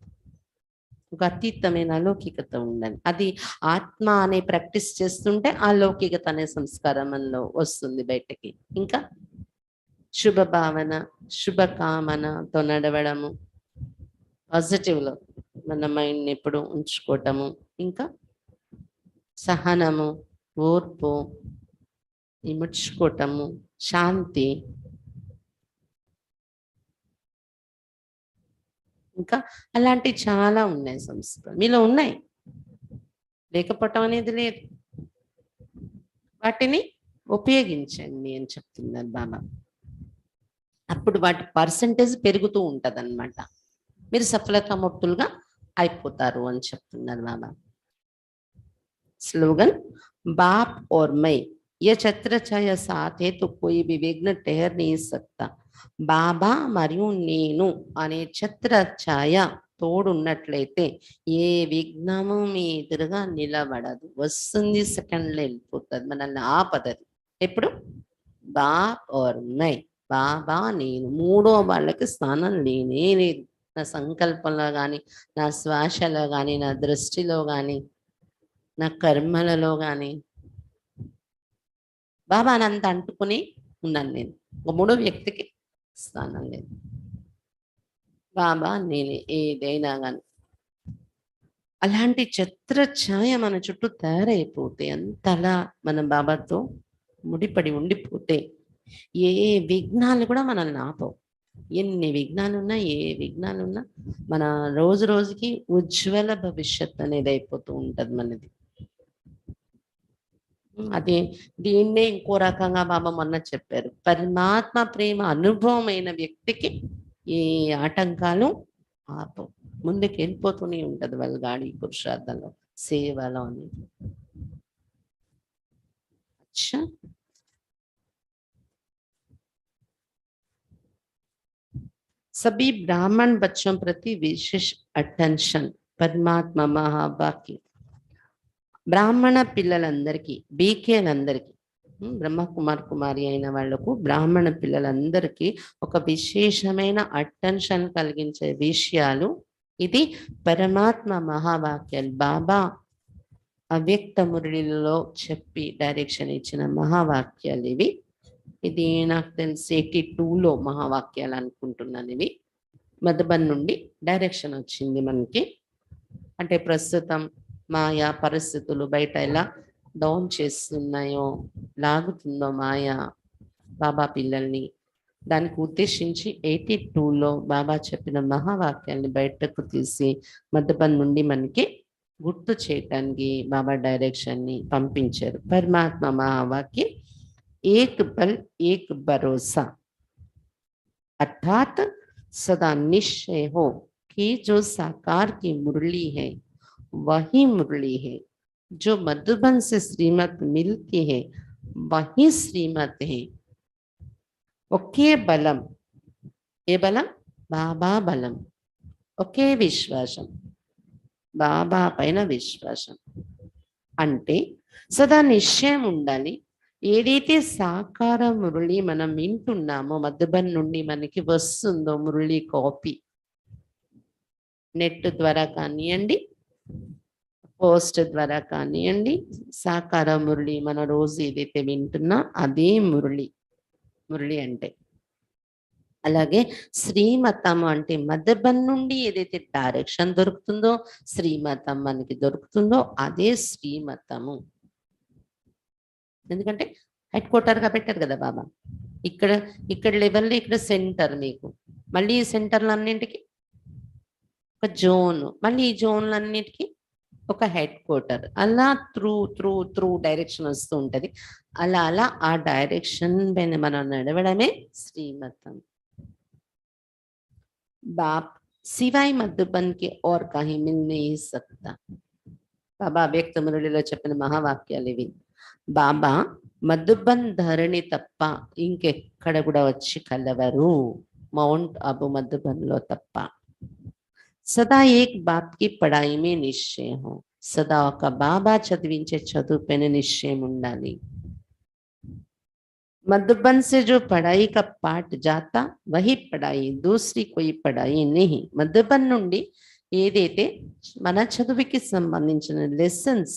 ఒక అతీతమైన అలౌకికత ఉండాలి. అది ఆత్మ అనే ప్రాక్టీస్ చేస్తుంటే ఆ లౌకికత అనే సంస్కారం మనలో వస్తుంది బయటకి. ఇంకా శుభ భావన, శుభకామనతో నడవడము, పాజిటివ్లో మన మైండ్ని ఎప్పుడు ఉంచుకోవటము, ఇంకా సహనము, ఓర్పు, ఇముడ్చుకోవటము, శాంతి, ఇంకా అలాంటి చాలా ఉన్నాయి సంస్కారం మీలో ఉన్నాయి, లేకపోవటం అనేది లేదు. వాటిని ఉపయోగించండి అని చెప్తున్నారు బాబా. అప్పుడు వాటి పర్సంటేజ్ పెరుగుతూ ఉంటది అనమాట. మీరు సఫలతామూర్తులుగా అయిపోతారు అని చెప్తున్నారు బాబా. स्लोगन बाप और मैं ये छत्र छाया साथ है तो कोई भी विघ्न ठहर नहीं सकता. బాబా మరియు నేను అనే ఛత్ర ఛాయ తోడున్నట్లయితే ఏ విఘ్నము మీ ఎదురుగా నిలబడదు. వస్తుంది, సెకండ్లో వెళ్ళిపోతుంది, మనల్ని ఆపదది. ఎప్పుడు బాప్ और मैं, బాబా నేను, మూడో వాళ్ళకి స్థానం లేనే లేదు. నా సంకల్పంలో కానీ, నా శ్వాసలో కానీ, నా దృష్టిలో కానీ, నా కర్మలలో కానీ బాబాని అంత అంటుకుని ఉన్నాను నేను. ఒక మూడో వ్యక్తికి స్థానం లేదు. బాబా నేను ఏదైనా కానీ అలాంటి ఛత్ర ఛాయ మన చుట్టూ తయారైపోతే, అంతలా మన బాబాతో ముడిపడి ఉండిపోతే ఏ విఘ్నాలు కూడా మనల్ని ఆపవు. ఎన్ని విఘ్నాలున్నా, ఏ విఘ్నాలున్నా మన రోజు రోజుకి ఉజ్వల భవిష్యత్ అనేది అయిపోతూ ఉంటది మనది. అది దీన్నే ఇంకో రకంగా బాబా మొన్న చెప్పారు. పరమాత్మ ప్రేమ అనుభవమైన వ్యక్తికి ఏ ఆటంకాలు ఆపవు. ముందుకు వెళ్ళిపోతూనే ఉంటది వాళ్ళ గాడి పురుషార్థంలో, సేవలో అని. అచ్చా, सभी ब्राह्मण बच्चों प्रति विशेष अटेंशन परमात्मा महाबा की. బ్రాహ్మణ పిల్లలందరికీ, బీకేలందరికీ, బ్రహ్మకుమార్ కుమారి అయిన వాళ్లకు, బ్రాహ్మణ పిల్లలందరికీ ఒక విశేషమైన అటెన్షన్ కలిగించే విషయాలు ఇది పరమాత్మ మహావాక్యాలు. బాబా అవ్యక్త మురళిలో చెప్పి డైరెక్షన్ ఇచ్చిన మహావాక్యాలు ఇవి. ఇది నాకు తెలిసి 82లో మహావాక్యాలు అనుకుంటున్నాను. ఇవి మధుబన్ నుండి డైరెక్షన్ వచ్చింది మనకి. అంటే ప్రస్తుతం మాయా పరిస్థితులు బయట ఎలా డౌన్ చేస్తున్నాయో, లాగుతుందో మాయా బాబా పిల్లల్ని, దానికి ఉద్దేశించి 82లో బాబా చెప్పిన మహావాక్యాన్ని బయటకు తీసి మధుబన్ నుండి మనకి గుర్తు చేయటానికి బాబా డైరెక్షన్ని పంపించారు. పరమాత్మ మహావాక్య ఏక్ బల్ ఏక్ భరోసా, अर्थात सदा निश्चय हो कि जो साकार की मुरली है वही मुरली है, जो मधुबन से श्रीमत मिलती है वही श्रीमत है. ఒకే బలం. ఏ బలం? బాబా బలం. ఒకే విశ్వాసం, బాబా పైన విశ్వాసం. అంటే సదా నిశ్చయం ఉండాలి. ఏదైతే సాకార మురళి మనం వింటున్నామో, మధుబన్ నుండి మనకి వస్తుందో మురళి కాపీ, నెట్ ద్వారా కానివ్వండి, పోస్ట్ ద్వారా కానివ్వండి, సాకార మురళి మన రోజు ఏదైతే వింటున్నా అదే మురళి. మురళి అంటే అలాగే శ్రీమతం అంటే మధుబన్ నుండి ఏదైతే డైరెక్షన్ దొరుకుతుందో, శ్రీమతం మనకి దొరుకుతుందో అదే శ్రీమతము. ఎందుకంటే హెడ్ క్వార్టర్గా పెట్టారు కదా బాబా. ఇక్కడ లెవెల్లో ఇక్కడ సెంటర్ మీకు, మళ్ళీ ఈ సెంటర్లన్నింటికి ఒక జోన్, మళ్ళీ ఈ జోన్లన్నిటికీ ఒక హెడ్ క్వార్టర్. అలా త్రూ డైరెక్షన్ వస్తూ ఉంటది. అలా ఆ డైరెక్షన్ పైన మనం నడవడమే శ్రీమతం. बाप सिवाय मधुबन के और कहीं मिल नहीं सकता. బాబా వ్యక్త మురళిలో చెప్పిన మహావాక్యాలు ఇవి. బాబా మధుబన్ ధరణి తప్ప ఇంకెక్కడ కూడా వచ్చి కలవరు, మౌంట్ అబు మధుబన్లో తప్ప. సదా ఏక్ బాప్ కి పడాయి మే నిశ్చయం హో, సదా ఒక బాబా చదివించే చదువు పైన నిశ్చయం ఉండాలి. मधुबन से जो पढ़ाई का पाठ जाता वही पढ़ाई, दूसरी कोई पढ़ाई नहीं. మధుబన్ నుండి ఏదైతే మన చదువుకి సంబంధించిన లెసన్స్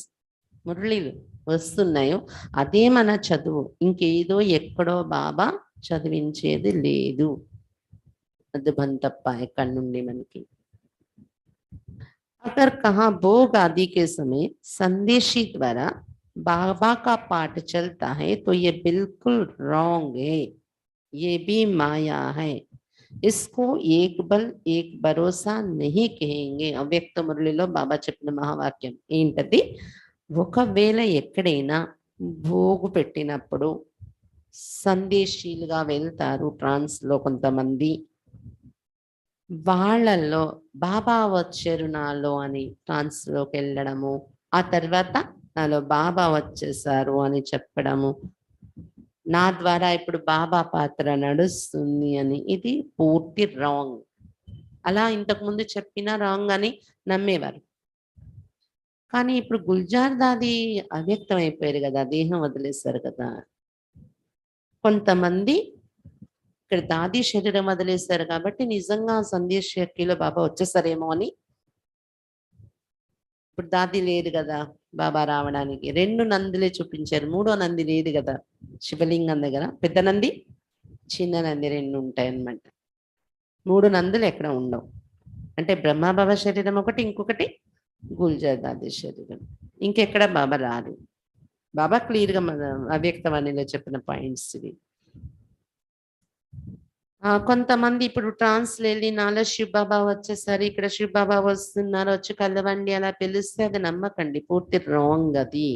మురళిలు వస్తున్నాయో అదే మన చదువు. ఇంకేదో ఎక్కడో బాబా చదివించేది లేదు, మధుబన్ తప్ప ఎక్కడి నుండి మనకి. अगर कहाँ भोग आदि के समय संदेशी द्वारा बाबा का पाठ चलता है तो ये बिल्कुल रॉन्ग है, ये भी माया है. इसको एक बल एक भरोसा नहीं कहेंगे. అవ్యక్త మురళిలో బాబా చెప్పిన మహావాక్యం ఏంటది? ఒకవేళ ఎక్కడైనా భోగు పెట్టినప్పుడు సందేశీలుగా వెళ్తారు ట్రాన్స్లో కొంతమంది. వాళ్ళల్లో బాబా వచ్చారు నాలో అని ట్రాన్స్లోకి వెళ్ళడము, ఆ తర్వాత నాలో బాబా వచ్చేసారు అని చెప్పడము, నా ద్వారా ఇప్పుడు బాబా పాత్ర నడుస్తుంది అని, ఇది పూర్తి రాంగ్. అలా ఇంతకుముందు చెప్పిన రాంగ్ అని నమ్మేవారు. కానీ ఇప్పుడు గుల్జార్ దాది అవ్యక్తం అయిపోయారు కదా, దేహం వదిలేశారు కదా. కొంతమంది ఇక్కడ దాది శరీరం వదిలేశారు కాబట్టి నిజంగా సందేశ్ షక్కీలో బాబా వచ్చేసారేమో అని. ఇప్పుడు దాది లేదు కదా బాబా రావడానికి, 2 నందులే చూపించారు, 3వ నంది లేదు కదా శివలింగం దగ్గర. పెద్ద నంది చిన్న నంది 2 ఉంటాయి అన్నమాట. 3 నందులు ఎక్కడ ఉండవు. అంటే బ్రహ్మ బాబా శరీరం ఒకటి, ఇంకొకటి గుల్జార్ దాది శరీరం. ఇంకెక్కడ బాబా రారు. బాబా క్లియర్గా మన అవ్యక్తవాణిలో చెప్పిన పాయింట్స్ ఇవి. కొంతమంది ఇప్పుడు ట్రాన్స్లో వెళ్ళి నాలో శివ్ బాబా వచ్చేసరి, ఇక్కడ శివ్ బాబా వస్తున్నారు, వచ్చి కలవండి అలా పిలిస్తే అది నమ్మకండి, పూర్తి రాంగ్ అది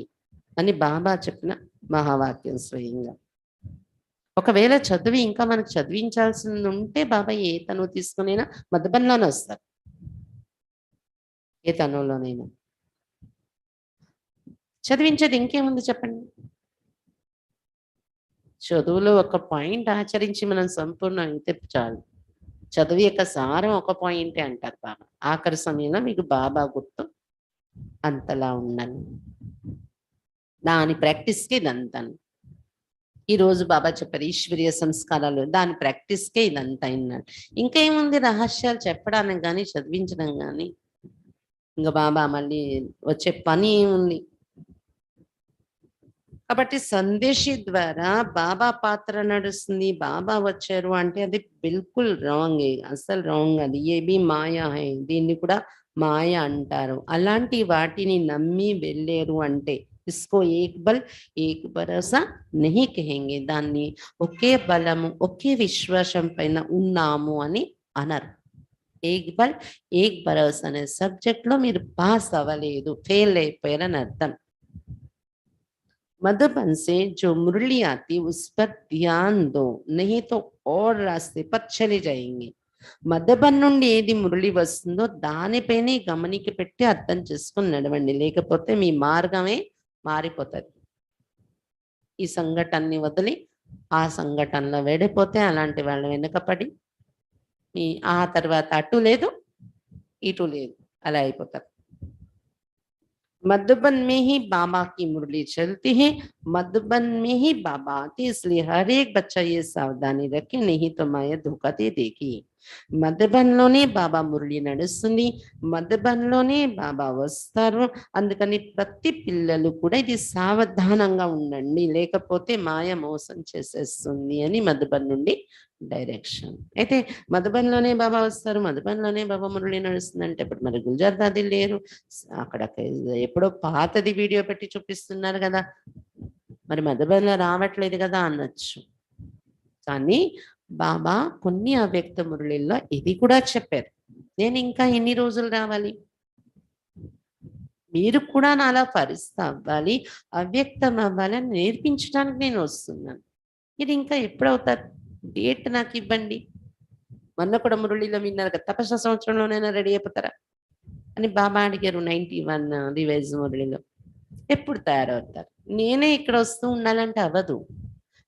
అని బాబా చెప్పిన మహావాక్యం స్వయంగా. ఒకవేళ చదివి ఇంకా మనకు చదివించాల్సింది ఉంటే బాబా ఏ తను తీసుకునైనా మధుబన్లోనే వస్తారు, ఏ తనులోనైనా చదివించేది. ఇంకేముంది చెప్పండి. చదువులో ఒక పాయింట్ ఆచరించి మనం సంపూర్ణం అయితే చాలు. చదువు యొక్క సారం ఒక పాయింటే అంటారు బాబా. ఆఖరి సమయంలో మీకు బాబా గుర్తు అంతలా ఉండను, దాని ప్రాక్టీస్కే ఇదంతాను. ఈరోజు బాబా చెప్పారు ఈశ్వరీయ సంస్కారాలు, దాని ప్రాక్టీస్కే ఇదంతా అయినాడు. ఇంకా ఏముంది రహస్యాలు చెప్పడానికి కానీ చదివించడం కానీ. ఇంకా బాబా మళ్ళీ వచ్చే పని ఏముంది. కాబట్టి సందేశి ద్వారా బాబా పాత్ర నడుస్తుంది, బాబా వచ్చారు అంటే అది బిల్కుల్ రాంగ్, అసలు రాంగ్. అది ఏబి మాయా హై, దీన్ని కూడా మాయ అంటారు. అలాంటి వాటిని నమ్మి వెళ్ళారు అంటే ఇస్కో ఏక్ బల్ ఏక్ భరోసా నహీ కహెంగే, దాన్ని ఒకే బలము ఒకే విశ్వాసం పైన ఉన్నాము అని అనరు. ఏక్ బల్ ఏక్ భరోసా అనే సబ్జెక్ట్ లో మీరు పాస్ అవ్వలేదు, ఫెయిల్ అయిపోయారని అర్థం. मधुबन से जो मुरली आती उस पर ध्यान दो, नहीं तो और रास्ते पर चले जाएंगे. మధుబన్ నుండి ఏది మురళి వస్తుందో దానిపైనే గమనిక పెట్టి అర్థం చేసుకుని నడవండి, లేకపోతే మీ మార్గమే మారిపోతుంది. ఈ సంఘటనని వదిలి ఆ సంఘటనలో వెళ్ళిపోతే అలాంటి వాళ్ళ వెనుకపడి మీ ఆ తర్వాత అటు లేదు ఇటు లేదు అలా అయిపోతారు. मधुबन में ही बाबा की मुरली चलती है, मधुबन में ही बाबा आते, इसलिए हर एक बच्चा ये सावधानी रखे, नहीं तो माया धोखा दे देगी. మధుబన్లోనే బాబా మురళి నడుస్తుంది, మధుబన్లోనే బాబా వస్తారు. అందుకని ప్రతి పిల్లలు కూడా ఇది సావధానంగా ఉండండి, లేకపోతే మాయ మోసం చేసేస్తుంది అని మధుబన్ నుండి డైరెక్షన్. అయితే మధుబన్లోనే బాబా వస్తారు, మధుబన్లోనే బాబా మురళి నడుస్తుంది అంటే ఇప్పుడు మరి గుల్జార్ దాది లేరు అక్కడ. ఎప్పుడో పాతది వీడియో పెట్టి చూపిస్తున్నారు కదా, మరి మధుబన్లో రావట్లేదు కదా అనొచ్చు. కానీ బాబా కొన్ని అవ్యక్త మురళిల్లో ఇది కూడా చెప్పారు, నేను ఇంకా ఎన్ని రోజులు రావాలి, మీరు కూడా నాలా పరిస్థితి అవ్వాలి, అవ్యక్తం అవ్వాలని నేర్పించడానికి నేను వస్తున్నాను. ఇది ఇంకా ఎప్పుడవుతారు, డేట్ నాకు ఇవ్వండి. మొన్న కూడా మురళిలో విన్నారు కదా, తపస్సు సంవత్సరంలోనైనా రెడీ అయిపోతారా అని బాబా అడిగారు 91 రివైజ్ మురళిలో. ఎప్పుడు తయారవుతారు? నేనే ఇక్కడ వస్తూ ఉండాలంటే అవ్వదు.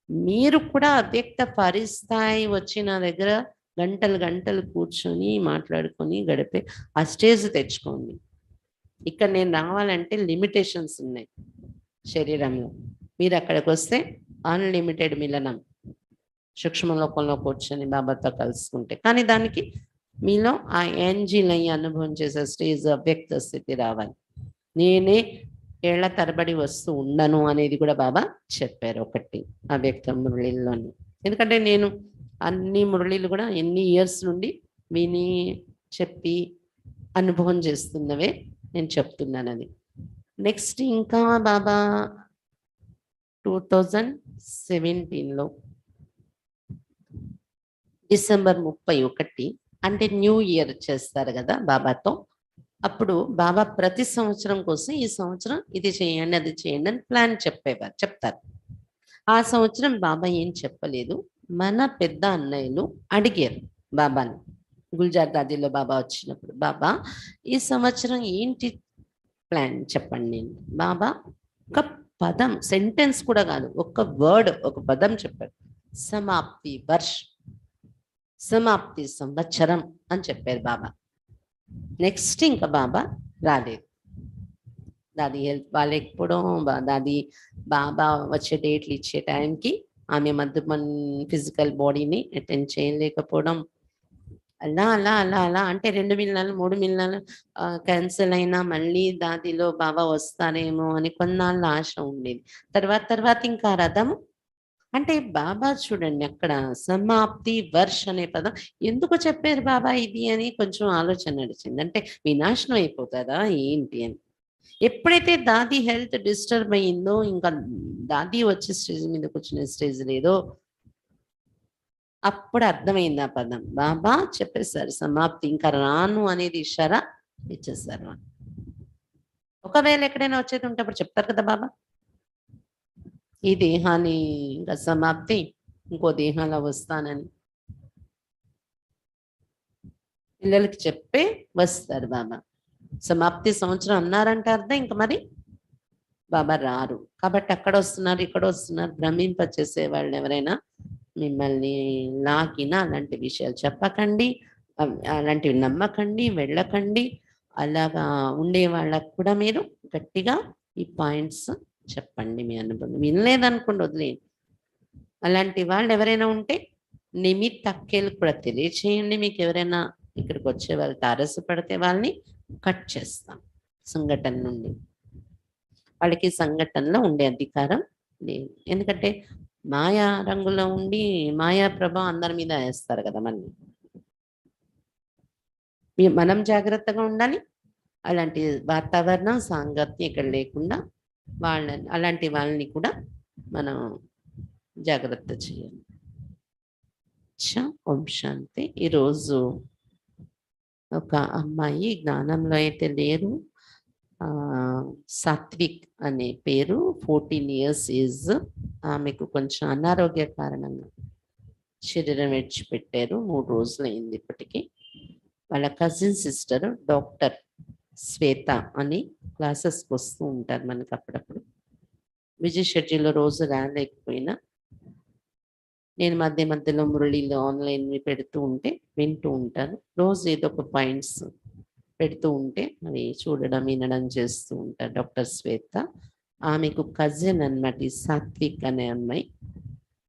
మీరు కూడా అవ్యక్త పరిస్థాయి వచ్చి నా దగ్గర గంటలు గంటలు కూర్చొని మాట్లాడుకొని గడిపే ఆ స్టేజ్ తెచ్చుకోండి. ఇక్కడ నేను రావాలంటే లిమిటేషన్స్ ఉన్నాయి శరీరంలో. మీరు అక్కడికి వస్తే అన్లిమిటెడ్ మిలనం, సూక్ష్మ లోకంలో కూర్చొని బాబాతో కలుసుకుంటే. కానీ దానికి మీలో ఆ ఏంజిల్ అయ్యి అనుభవం చేసే స్టేజ్ అవ్యక్త స్థితి రావాలి. నేనే ఏళ్ల తరబడి వస్తూ ఉండను అనేది కూడా బాబా చెప్పారు ఒకటి అవ్యక్త మురళిలోని. ఎందుకంటే నేను అన్ని మురళిలు కూడా ఎన్ని ఇయర్స్ నుండి విని చెప్పి అనుభవం చేస్తున్నవే నేను చెప్తున్నాను అది. నెక్స్ట్ ఇంకా బాబా 2017లో డిసెంబర్ 31 అంటే న్యూ ఇయర్ చేస్తారు కదా బాబాతో. అప్పుడు బాబా ప్రతి సంవత్సరం కోసం ఈ సంవత్సరం ఇది చేయండి అది చేయండి అని ప్లాన్ చెప్తారు. ఆ సంవత్సరం బాబా ఏం చెప్పలేదు. మన పెద్ద అన్నయ్యలు అడిగారు బాబాని. గుల్జార్ దాదిలో బాబా వచ్చినప్పుడు, బాబా ఈ సంవత్సరం ఏంటి ప్లాన్ చెప్పండి. బాబా ఒక పదం, సెంటెన్స్ కూడా కాదు, ఒక వర్డ్, ఒక పదం చెప్పారు. సమాప్తి వర్ష్, సమాప్తి సంవత్సరం అని చెప్పారు బాబా. నెక్స్ట్ ఇంకా బాబా రాలేదు. దాది హెల్త్ బాగాలేకపోవడం, దాది బాబా వచ్చే డేట్లు ఇచ్చే టైంకి ఆమె మధ్య ఫిజికల్ బాడీని అటెండ్ చేయలేకపోవడం, అలా అలా అలా అలా అంటే 2 మిలియన్లు 3 మిలియన్లు క్యాన్సిల్ అయినా మళ్ళీ దాదిలో బాబా వస్తారేమో అని కొన్నాళ్ళు ఆశ ఉండేది. తర్వాత తర్వాత ఇంకా రథం అంటే బాబా చూడండి అక్కడ సమాప్తి వర్ష్ అనే పదం ఎందుకు చెప్పారు బాబా ఇది అని కొంచెం ఆలోచన నడిచింది. అంటే వినాశనం అయిపోతుందా ఏంటి అని. ఎప్పుడైతే దాది హెల్త్ డిస్టర్బ్ అయ్యిందో, ఇంకా దాది వచ్చే స్టేజ్ మీద కూర్చునే స్టేజ్ లేదో, అప్పుడు అర్థమైంది ఆ పదం. బాబా చెప్పేశారు సమాప్తి, ఇంకా రాను అనేది ఇషారా ఇచ్చేసారు. ఒకవేళ ఎక్కడైనా వచ్చేది ఉంటే అప్పుడు చెప్తారు కదా బాబా, ఈ దేహాన్ని ఇంకా సమాప్తి, ఇంకో దేహంలో వస్తానని పిల్లలకి చెప్పే వస్తారు బాబా. సమాప్తి సంవత్సరం అన్నారంటే అర్థం ఇంకా మరి బాబా రారు. కాబట్టి అక్కడ వస్తున్నారు, ఇక్కడ వస్తున్నారు భ్రమింపచేసే వాళ్ళు ఎవరైనా మిమ్మల్ని లాగిన అలాంటి విషయాలు చెప్పకండి, అలాంటివి నమ్మకండి, వెళ్ళకండి. అలాగా ఉండే వాళ్ళకు కూడా మీరు గట్టిగా ఈ పాయింట్స్ చెప్పండి. మీ అనుభవం వినలేదనుకోండి వదిలేయండి. అలాంటి వాళ్ళు ఎవరైనా ఉంటే నిమిత్తక్కేలు కూడా తెలియచేయండి. మీకు ఎవరైనా ఇక్కడికి వచ్చే వాళ్ళు తారసపడితే వాళ్ళని కట్ చేస్తాం సంఘటన నుండి. వాళ్ళకి సంఘటనలో ఉండే అధికారం లేదు. ఎందుకంటే మాయా రంగులో ఉండి మాయా ప్రభావం అందరి మీద వేస్తారు కదా మళ్ళీ. మనం జాగ్రత్తగా ఉండాలి. అలాంటి వాతావరణం సాంగత్యం ఇక్కడ లేకుండా అలాంటి వాళ్ళని కూడా మనం జాగ్రత్త చేయాలి. ఓం శాంతి. ఈరోజు ఒక అమ్మాయి జ్ఞానంలో అయితే లేరు, సాత్విక్ అనే పేరు, 14 years ఏజ్. ఆమెకు కొంచెం అనారోగ్య కారణంగా శరీరం విడిచిపెట్టారు. 3 రోజులు అయింది ఇప్పటికీ. వాళ్ళ కజిన్ సిస్టర్ డాక్టర్ శ్వేత అని క్లాసెస్కి వస్తూ ఉంటారు మనకి అప్పుడప్పుడు. బిజీ షెడ్యూల్లో రోజు రాలేకపోయినా నేను మధ్య మధ్యలో మురళిలో ఆన్లైన్ పెడుతూ ఉంటే వింటూ ఉంటాను. రోజు ఏదో ఒక పాయింట్స్ పెడుతూ ఉంటే అవి చూడడం వినడం చేస్తూ ఉంటారు. డాక్టర్ శ్వేత ఆమెకు కజిన్ అన్నమాట ఈ సాత్విక్ అనే అమ్మాయి.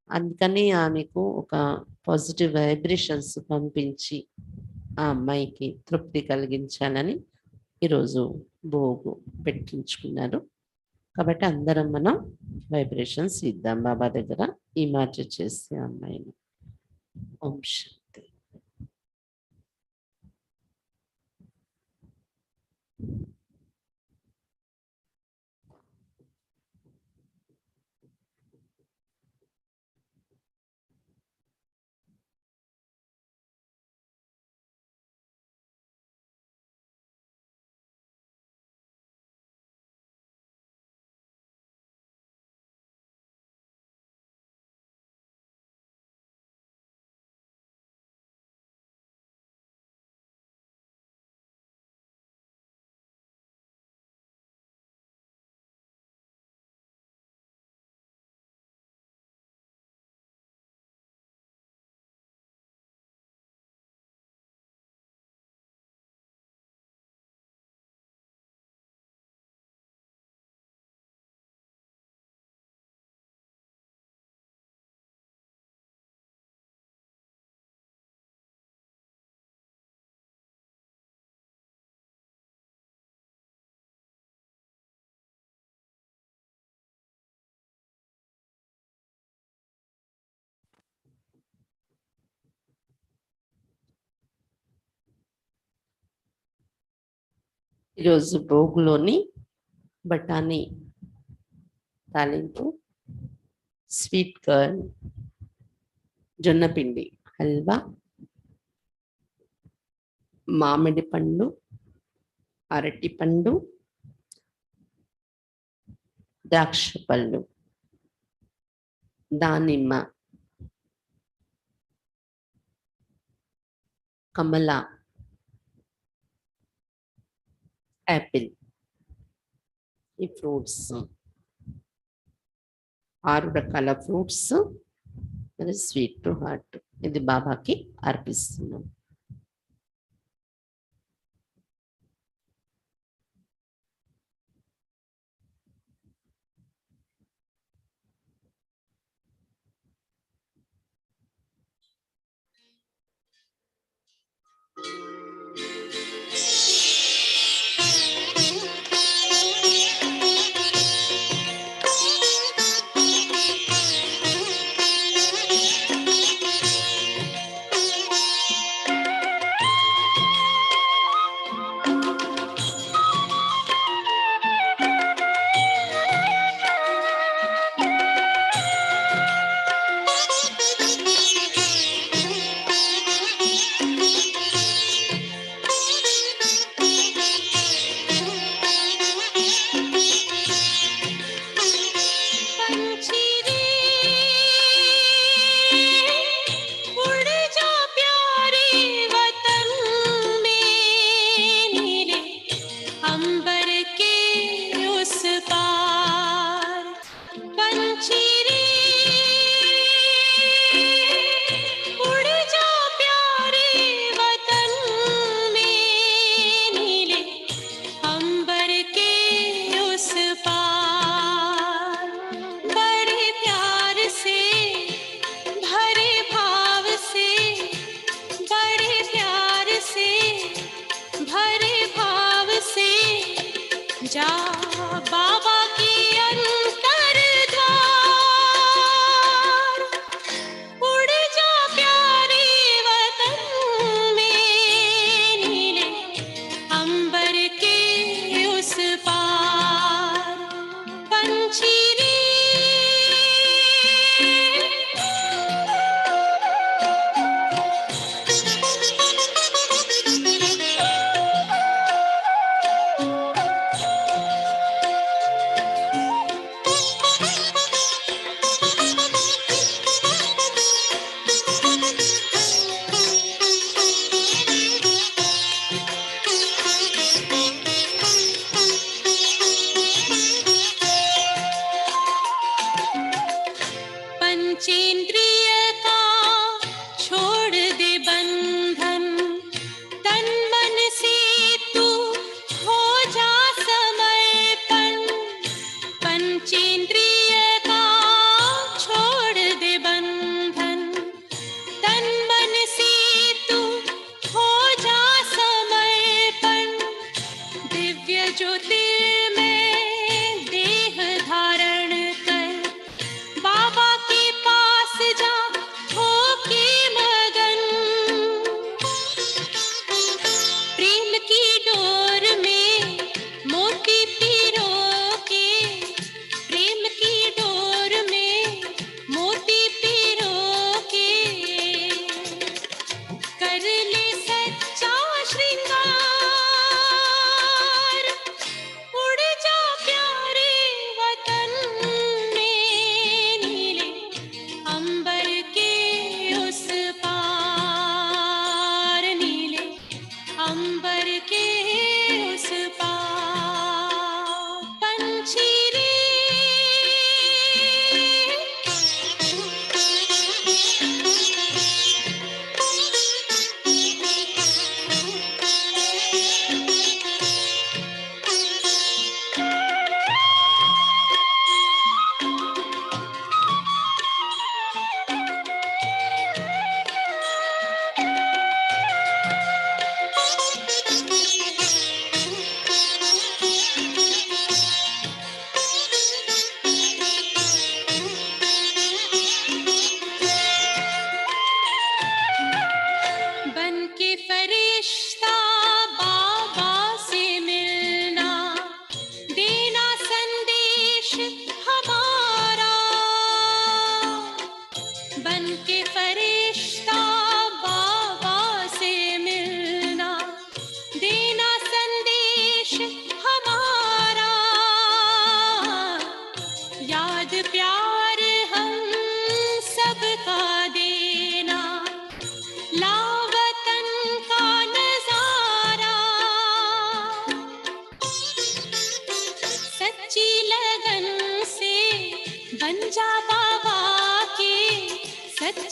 అందుకని ఆమెకు ఒక పాజిటివ్ వైబ్రేషన్స్ పంపించి ఆ అమ్మాయికి తృప్తి కలిగించాలని ఈరోజు భోగు పెట్టించుకున్నారు. కాబట్టి అందరం మనం వైబ్రేషన్స్ ఇద్దాం బాబా దగ్గర ఈ మార్చ చేసే అమ్మాయిని. ఓం శాంతి. ఈరోజు భోగులోని బఠానీ తాలింపు, స్వీట్ కార్న్, జొన్నపిండి హల్వా, మామిడి పండు, అరటి పండు, ద్రాక్ష పళ్ళు, దానిమ్మ, కమల, యాపిల్. ఈ ఫ్రూట్స్ 6 రకాల ఫ్రూట్స్, మరి స్వీట్ టు హార్ట్. ఇది బాబాకి అర్పిస్తున్నాం. जा बाबा की अंतर द्वार, उड़ जा प्यारे वतन में, नीले अंबर के उस पार। पंछी रे पंचेंद्रिय का छोड़ दे बंधन, तन मन से तू हो जा समर्पण। पंचेंद्रिय का छोड़ दे बंधन, तन मन से तू हो जा समर्पण। दिव्य ज्योति में देह धारण कर, बाबा के पास जा होके मगन। प्रेम की डोर में मोती पिरो के, प्रेम की डोर में मोती पिरो के, कर ले सच्चा श्रृंगार। उड़ जा प्यारे वतन में, नीले अंबर के उस पार, नीले अंबर के उस पार। पंछी रे बन के फरिश्ता बाबा से मिलना, देना संदेश हमारा। बन के फरिश्ता बाबा से मिलना, देना संदेश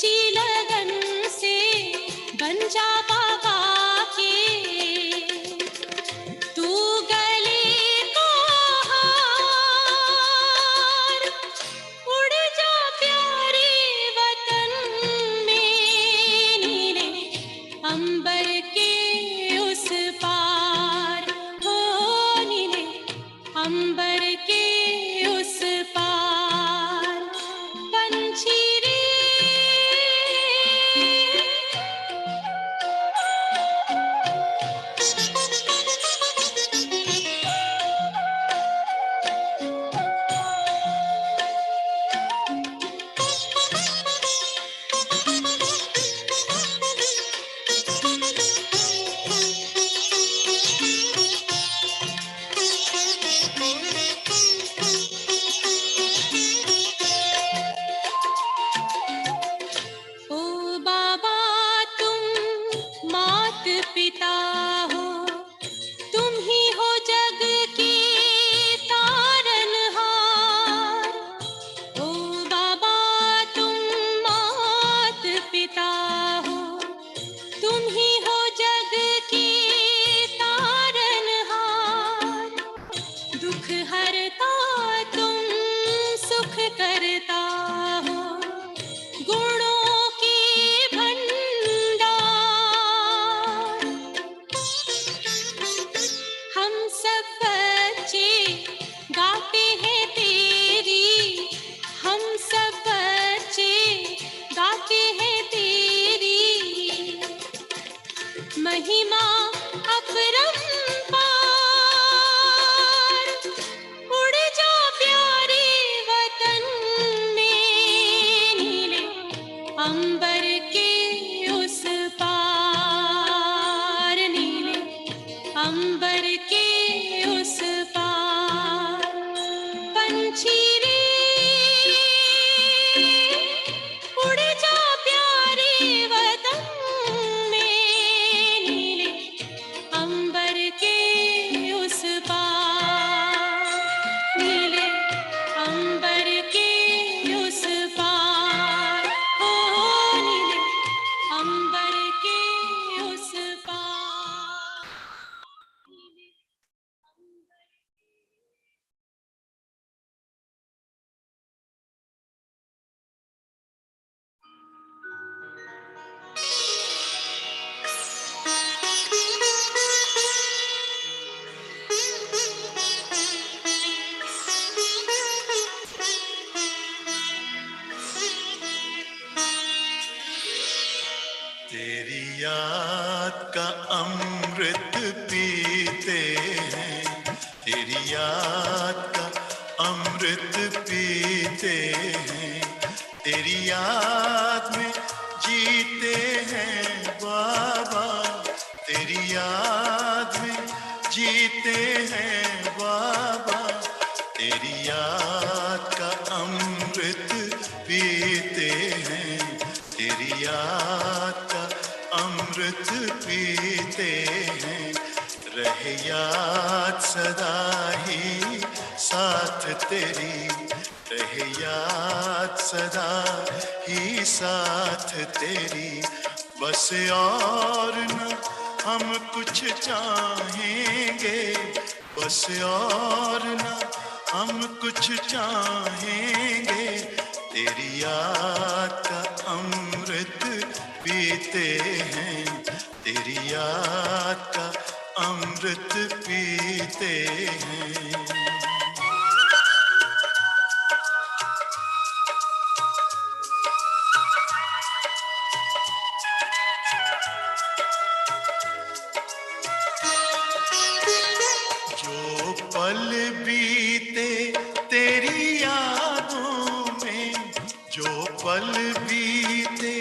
सच्ची लगन से बन जा बाबा के, तू गले को हार, उड़ जा प्यारे वतन में, नीले अंबर के उस पार, हो नीले अंबर के उस पार। पंछी रे ओ बाबा तुम मात पिता हो, तुम ही हो जग के तारनहार। ओ बाबा तुम मात पिता हो, तुम ही हो जग के तारनहार। दुख हरता तुम सुख करता हो, गुणों के भंडार। हम सब बच्चे गाते हैं तेरी, हम सब बच्चे गाते हैं तेरी महिमा अपरंपार। उड़ जा प्यारे वतन में, नीले अंबर के उस पार, नीले अंबर के उस पार। पंछी रे उड़ जा प्यारे वतन में, नीले अंबर के उस पार, नीले अंबर के उस पार, हो नीले अंबर के उस पार। तेरी याद का अमृत पीते हैं, तेरी याद का अमृत पीते हैं, तेरी याद में जीते हैं बाबा, तेरी याद में जीते हैं बाबा, तेरी याद का अमृत पीते हैं, तेरी याद का अमृत पीते हैं। रहे याद सदा ही साथ तेरी, रहे याद सदा ही साथ तेरी। बस और न हम कुछ चाहेंगे, बस और न हम कुछ चाहेंगे, तेरी याद का अमृत पीते हैं, तेरी याद का अमृत पीते हैं। जो पल बीते तेरी यादों में, जो पल बीते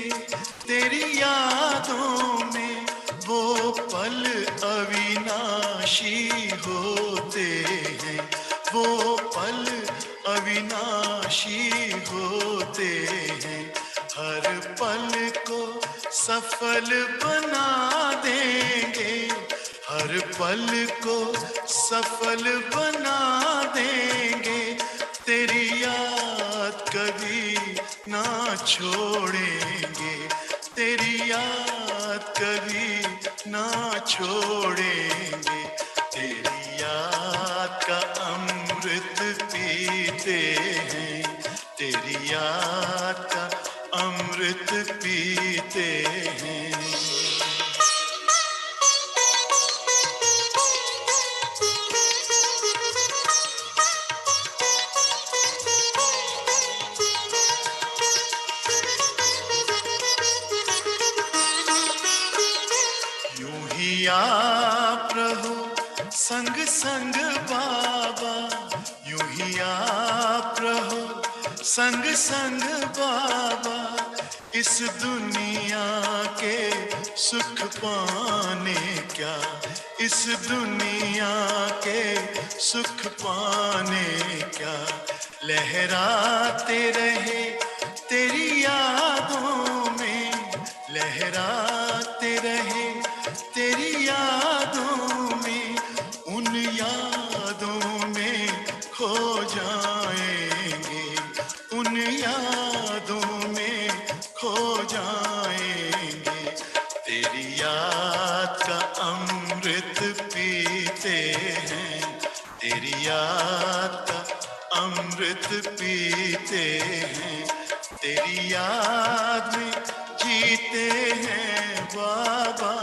तेरी यादों में, वो पल अविनाशी होते हैं, वो पल अविनाशी होते हैं। हर पल को सफल बना देंगे, हर पल को सफल बना देंगे, तेरी याद याद कभी ना छोड़ेंगे, तेरी याद कभी ना छोड़ेंगे। तेरी याद का अमृत पीते हैं, तेरी याद का अमृत पीते हैं। यूं ही आप रहो संग संग बाबा, यूं ही आप रहो संग संग बाबा। इस दुनिया के सुख पाने क्या, इस दुनिया के सुख पाने क्या। लहराते रहे तेरी यादों में, लहराते रहे तेरी यादों में। उन यादों में खो जाएंगे, उन यादों में खो जाएंगे। तेरी याद का अमृत पीते हैं, तेरी याद का अमृत पीते हैं। तेरी याद में जीते हैं बाबा,